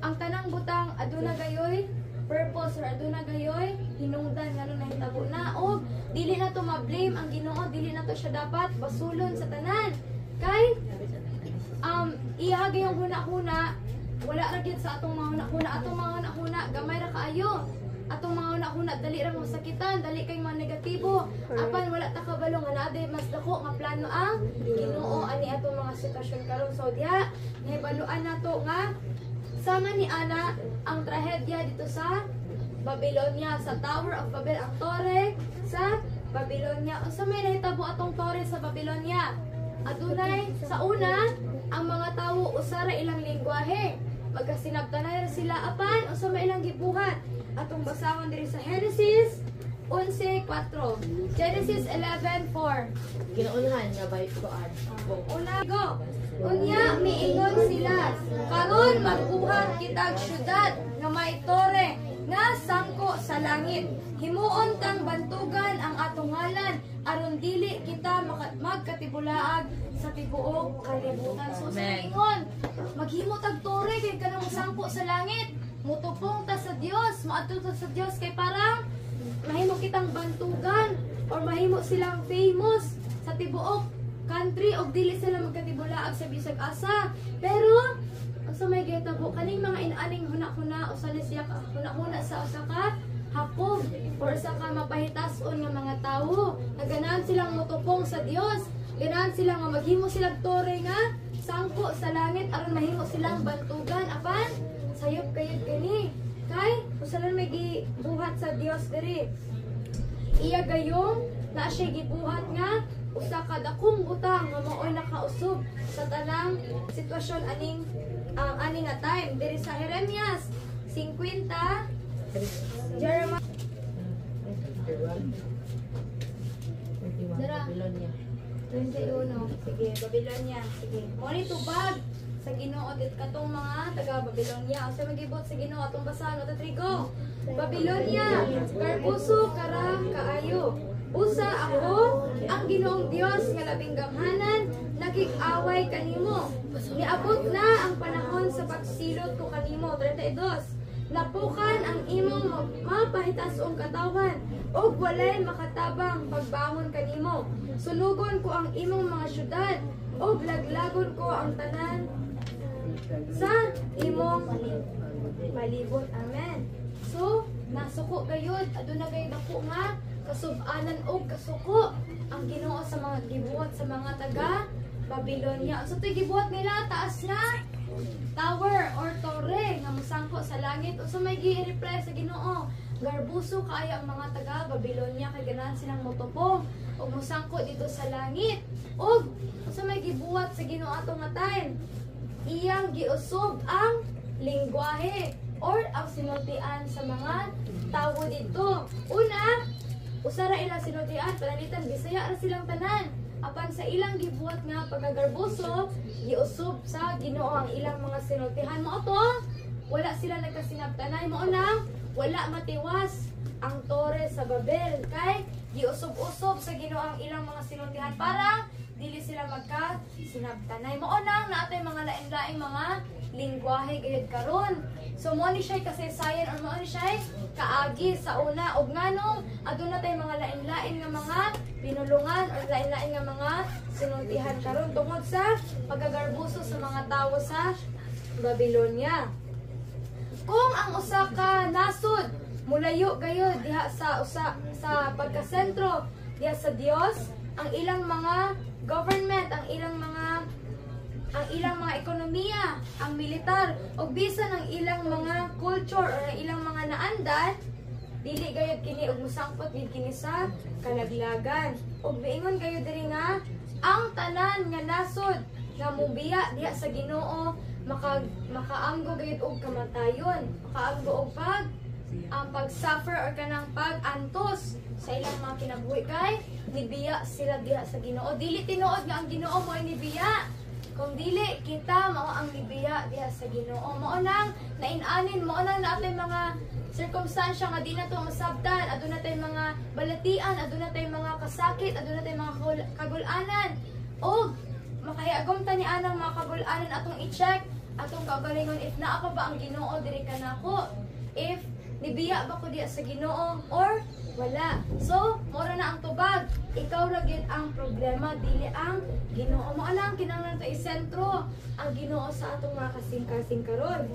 ang tanang butang aduna gayoy purpose or aduna gayoy hinungdan ngano nahitabo na og dili na to ma-blame ang Ginoo, dili na to siya dapat basulon sa tanan. Kay ihagay yung huna-huna wala ra gyud sa atong mga huna-huna gamay ra kaayo atong mga una-una dali ra masakitan, dali kay mga negatibo. Apan wala ta kabalo nga naa mas dako nga plano ang Ginoo ani atong mga sitwasyon karon. So diha nahibaluan nato nga sama ni ana ang trahedya dito sa Babylonia, sa Tower of Babel, ang tore sa Babylonia. Unsa may nahitabo atong tore sa Babylonia? Adunay sa una ang mga tawo usara ilang lengguwahe. Magkasinabtanay sila apan unsa may ilang gibuhat. Atong basahon diri sa Genesis 11:4. Genesis 11:4. Kinaunahan nga ba ito Una go. Unya miingon sila, karon magbuhat kitag syudad nga may tore nga sangko sa langit. Himuon tang bantugan ang atong ngalan aron dili kita magkatibulaag sa tibuok kalibutan. So sa ingon, maghimo tag tore kay kanang sangko sa langit. Mutupong ta sa Dios, maadto ta sa Dios kay parang mahimo kitang bantugan or mahimo silang famous sa tibuok country og dili sila magkatibulaag sa bisag asa. Pero unsa may gitabo kaning mga inaning huna-huna usa ni siya huna-huna sa usa ka hapog or sa ka mapahitason nga mga tawo. Naganahan silang mutupong sa Dios. Ganahan sila nga maghimo silang tore nga sangko sa langit aron mahimo silang bantugan apan sayop kayod kini. Kay usa lang may gibuhat sa Dios diri. Iya gayong na siya gibuhat nga usa ka dakong butang nga maoy nakausob sa tanang sitwasyon aning ani nga time diri sa Jeremias 50 Jeremiah Babylonia. 21. Sige, Babylonia. Sige. Mo ni tubag sa Ginoo dit katong mga taga Babylonia. Asa magibot sa Ginoo atong basahan o trigo. Babylonia, karpuso kara kaayo. Usa ako ang Ginoong Dios nga labing gamhanan nakig-away kanimo. Niabot na ang panahon sa pagsilot ko kanimo. 32. Napukan ang imong mapahitas-ong katawan ug walay makatabang pagbangon kanimo. Sunugon ko ang imong mga syudad ug laglagon ko ang tanan sa imong palibot. Amen. So, nasuko gayud aduna gayud ako nga kasub-anan og kasuko ang Ginoo sa mga gibuhat sa mga taga Babylonia. So, ito'y gibuhat nila taas nga tower or tore nga musangko sa langit. So, may gi-reply sa Ginoo. Garbuso kaya ang mga taga Babylonia kay ganahan silang motupong o musangko dito sa langit. O, so may gibuhat sa Ginoo atong nga time. Iyang giusob ang lingwahe or ang sinultian sa mga tawo dito. Una, usara ilang sinultian, panalitan, Bisaya ra silang tanan. Apan sa ilang gibuhat nga pagkagarbuso, giusob sa Ginoo ang ilang mga sinultihan. Mo to, wala sila nagkasinabtanay. Mo na, wala matiwas ang tore sa Babel. Kay, giusob-usob sa Ginoo ang ilang mga sinultihan para dili sila magka-sinabtanay. Mo na, naatay mga lain-laing mga lingwahe gayud karon. So mo ni siya kasaysayan or mo ni siya kaagi sa una ug nganong aduna tay mga lain-lain nga mga pinulungan or lain-lain nga mga sinultihan karon tungod sa pagagarbuso sa mga tawo sa Babylonia. Kung ang usa ka nasod mulayo gayud diha sa pagkasentro diha sa Dios, ang ilang mga government, ang ilang mga ekonomiya, ang militar, o bisan ang ilang mga culture o ang ilang mga naandan, dili gayud kini og musangpot gid kini sa kalaglagan. Og miingon gayud diri nga ang tanan nga nasod nga mubiya diha sa Ginoo makaanggo gayud og kamatayon, makaanggo og pag-suffer or kanang pag-antos sa ilang mga kinabuhi kay nibiya sila diha sa Ginoo. Dili tinuod nga ang Ginoo mo ay nibiya. Kung dili kita mao ang nibiya diha sa Ginoo. Mao nang nainanin, mao nang naatay mga circumstansya nga di na to masabtan, aduna tay mga balatian, aduna tay mga kasakit, aduna tay mga kagul-anan. O makahiyagom ta ni anang mga kagul-anan atong i-check, atong kaugalingon if naa pa ba ang Ginoo diri kanako. If nibiya ba ko diha sa Ginoo or Wala. So, mora na ang tubag. Ikaw ra gyud ang problema, dili ang Ginoo. Mo alang kinahanglan ta isentro ang Ginoo sa atong mga kasing-kasing karon.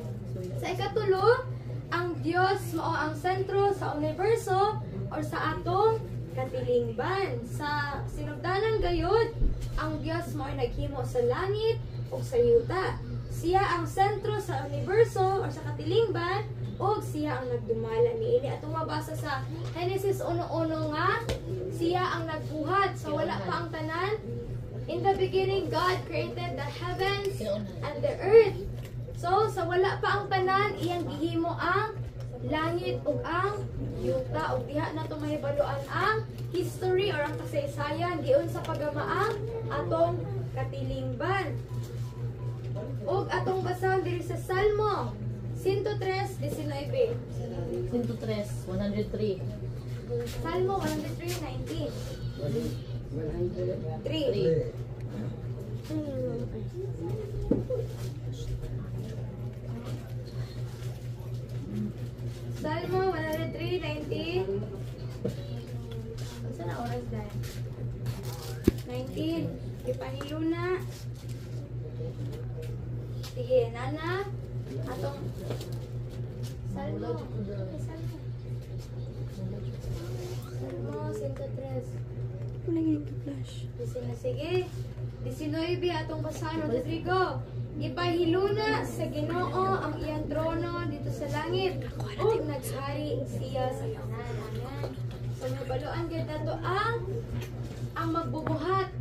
Sa ikatulo, ang Dios mao ang sentro sa universo or sa atong katilingban. Sa sinugdanan gayud, ang Dios mao ay naghimo sa langit ug sa yuta. Siya ang sentro sa universo or sa katilingban ug siya ang nagdumala niini. Atong mabasa sa Genesis 1:1 nga siya ang nagbuhat sa wala pa ang tanan. In the beginning, God created the heavens and the earth. So, sa wala pa ang tanan, iyang gihimo ang langit ug ang yuta. Ug diha na ito mahibaluan ang history or ang kasaysayan giun sa pagamaang atong katilingban. Ug atong basahan diri sa Salmo 103:19. 103, 103. Salmo 103:19. 3. Salmo 103:19. Unsa na oras dahil? 19. Ipahilo na. Sige, nana. Atong Salmo. Salmo. Salmo 103. Sige. 19 atong basahan, Rodrigo. Ipahiluna sa Ginoo ang iyang trono dito sa langit ug naghari siya sa tanan. Amen. So mabaluan gyud nato ang magbubuhat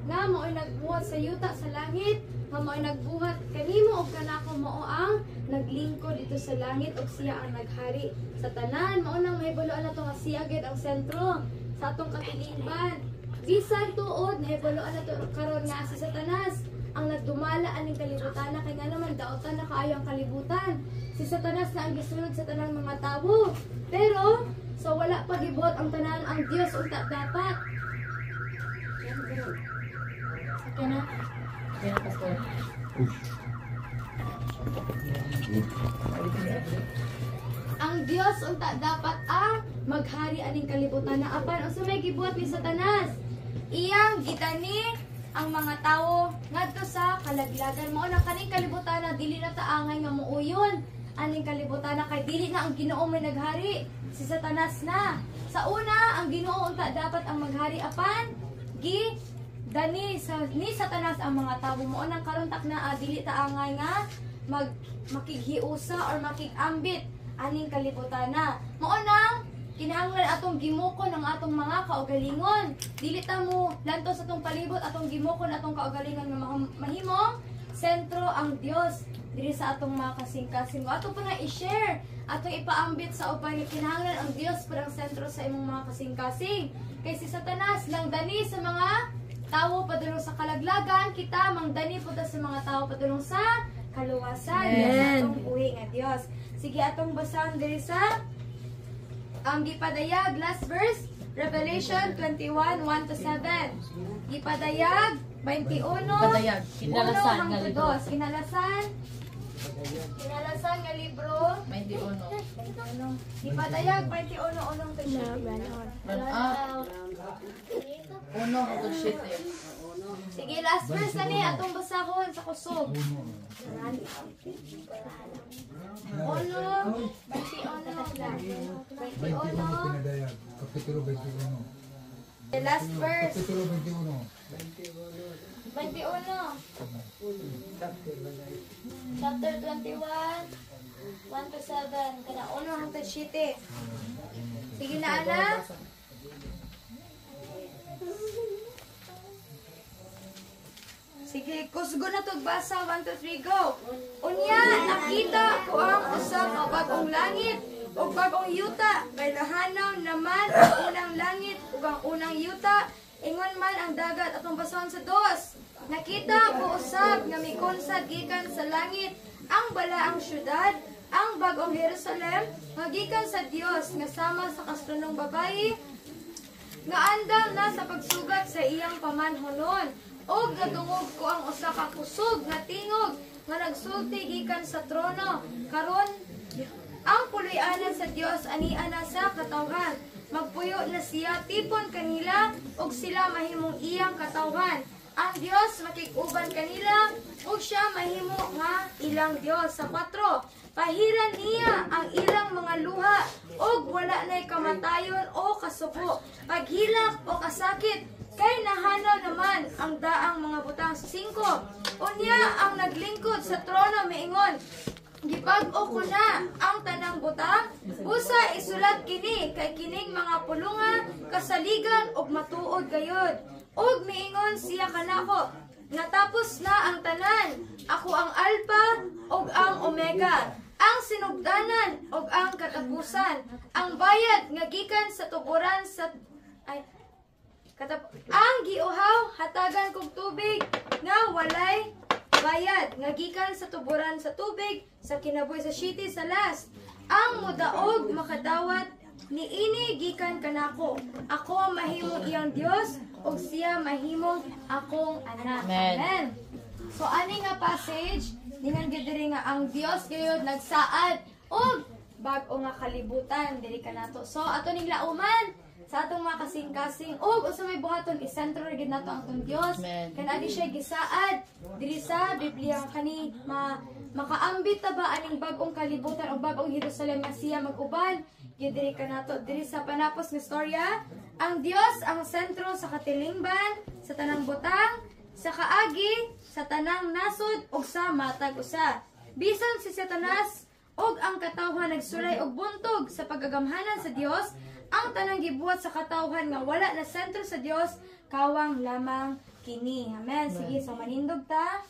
nga mao'y nagbuhat sa yuta sa langit, nga mao'y nagbuhat kanimo ug kanako mao ang naglingkod dito sa langit ug siya ang naghari sa tanan. Mao nang mahibaluan nato nga siya gyud ang sentro sa atong katilingban. Bisan tuod nahibaluan nato karon nga si Satanas ang nagdumala aning kalibutan na kay nga naman daotan na kaayo ang kalibutan. Si Satanas na ang gisunod sa tanang mga tawo. Pero so wala pa gibuhat ang tanan ang Dios unta dapat. Okay na. Yan, Pastor. Ang Dios unta dapat ang maghari aning kalibutan na apan unsa may gibuhat ni Satanas? Iyang gitani ang mga tawo ngadto sa kalaglagan. Mao na kaning kalibutan na dili na taangay nga muuyon aning kalibutan na kay dili na ang Ginoo may naghari, si Satanas na. Sa una ang Ginoo unta dapat ang maghari apan dani ni Satanas ang mga tawo. Mao nang karon tak na dili taangay nga makighiusa or makigambit aning kalibutan na. Mao nang kinahanglan atong gimukon ang atong mga kaugalingon. Dili ta mo lanto sa atong palibot atong gimukon atong kaugalingon nga mahimong sentro ang Dios diri sa atong mga kasing-kasing. Ato pa na i-share, atong ipaambit sa uban nga kinahanglan ang Dios parang sentro sa imong mga kasing-kasing. Kay si Satanas lang dani sa mga tawo padulong sa kalaglagan, kita mangdani pud sa mga tawo padulong sa kaluwasan. Sa atong buhi nga Dios. Sige atong basahan diri sa gipadayag last verse, Revelation 21:1-7. Gipadayag 21. Padayag, kinalasan nga libro. Kinalasan nga libro. 21. Gipadayag 21:1 to 7. Run out. Uno hangtod 7. Sige, last verse na ni atong basahon sa kusog. Ono, 21. Kapitulo 21. The last verse. Kapitulo 21. 21. Chapter 21. 1-7. Kana uno hangtod 7. Sige na, anak. Sige, kusgo na to basa. 1, 2, 3, go! Unya, nakita ko ang usa ka bagong langit o bagong yuta. Kay lahanaw naman ang unang langit o ang unang yuta. Ingon man ang dagat atong basahon sa 2. Nakita ko usab nga mikonsad gikan sa langit ang balaang syudad, ang bagong Jerusalem, nga gikan sa Dios nga sama sa kastronong babayi nga andam na sa pagsugat sa iyang pamanhonon. Og nadungog ko ang usa ka kusog nga tingog nga nagsulti gikan sa trono. Karon ang puloy-anan sa Dios ania na sa katawhan. magpuyo na siya tipon kanila ug sila mahimong iyang katawhan. Ang Dios makig-uban kanila ug siya mahimo nga ilang Dios. Sa 4, pahiran niya ang ilang mga luha ug wala na'y kamatayon o kasuko, paghilak o kasakit, kay nahanaw naman ang daang mga butang. Sa 5, unya ang naglingkod sa trono miingon, gipag-o ko na ang tanang butang, busa isulat kini kay kining mga pulunga, kasaligan ug matuod gayod. Ug miingon siya kanako, natapos na ang tanan, ako ang Alpha ug ang Omega, ang sinugdanan ug ang katapusan, ang bayad nga gikan sa tuburan sa ang giuhaw hatagan kog tubig nga walay bayad nga gikan sa tuburan sa tubig sa kinabuhi sa city sa last, ang mudaog makadawat niini gikan kanako, ako mahimong iyang Dios ug siya mahimong akong anak. Amen. Amen. So ani nga passage dingan gyud diri nga ang Dios gayud nagsaad og bag-o nga kalibutan diri kanato. So ato ning lauman sa atong mga kasing-kasing ug usa may buhaton isentro ra gid nato ang atong Dios. Amen. Kanadi siya gisaad diri sa Biblia kani makaambit ta ba aning bag-ong kalibutan o bag-ong Jerusalem nga siya mag-uban gyud diri kanato. Diri sa panapos nga storya, ang Dios ang sentro sa katilingban, sa tanang butang, sa kaagi, sa tanang nasod ug sa matag usa. Bisan si Satanas ug ang katawhan nagsulay og buntog sa pagagamhanan sa Dios, ang tanang gibuhat sa katawhan nga wala na sentro sa Dios, kawang lamang kini. Amen. Sige, so manindog ta.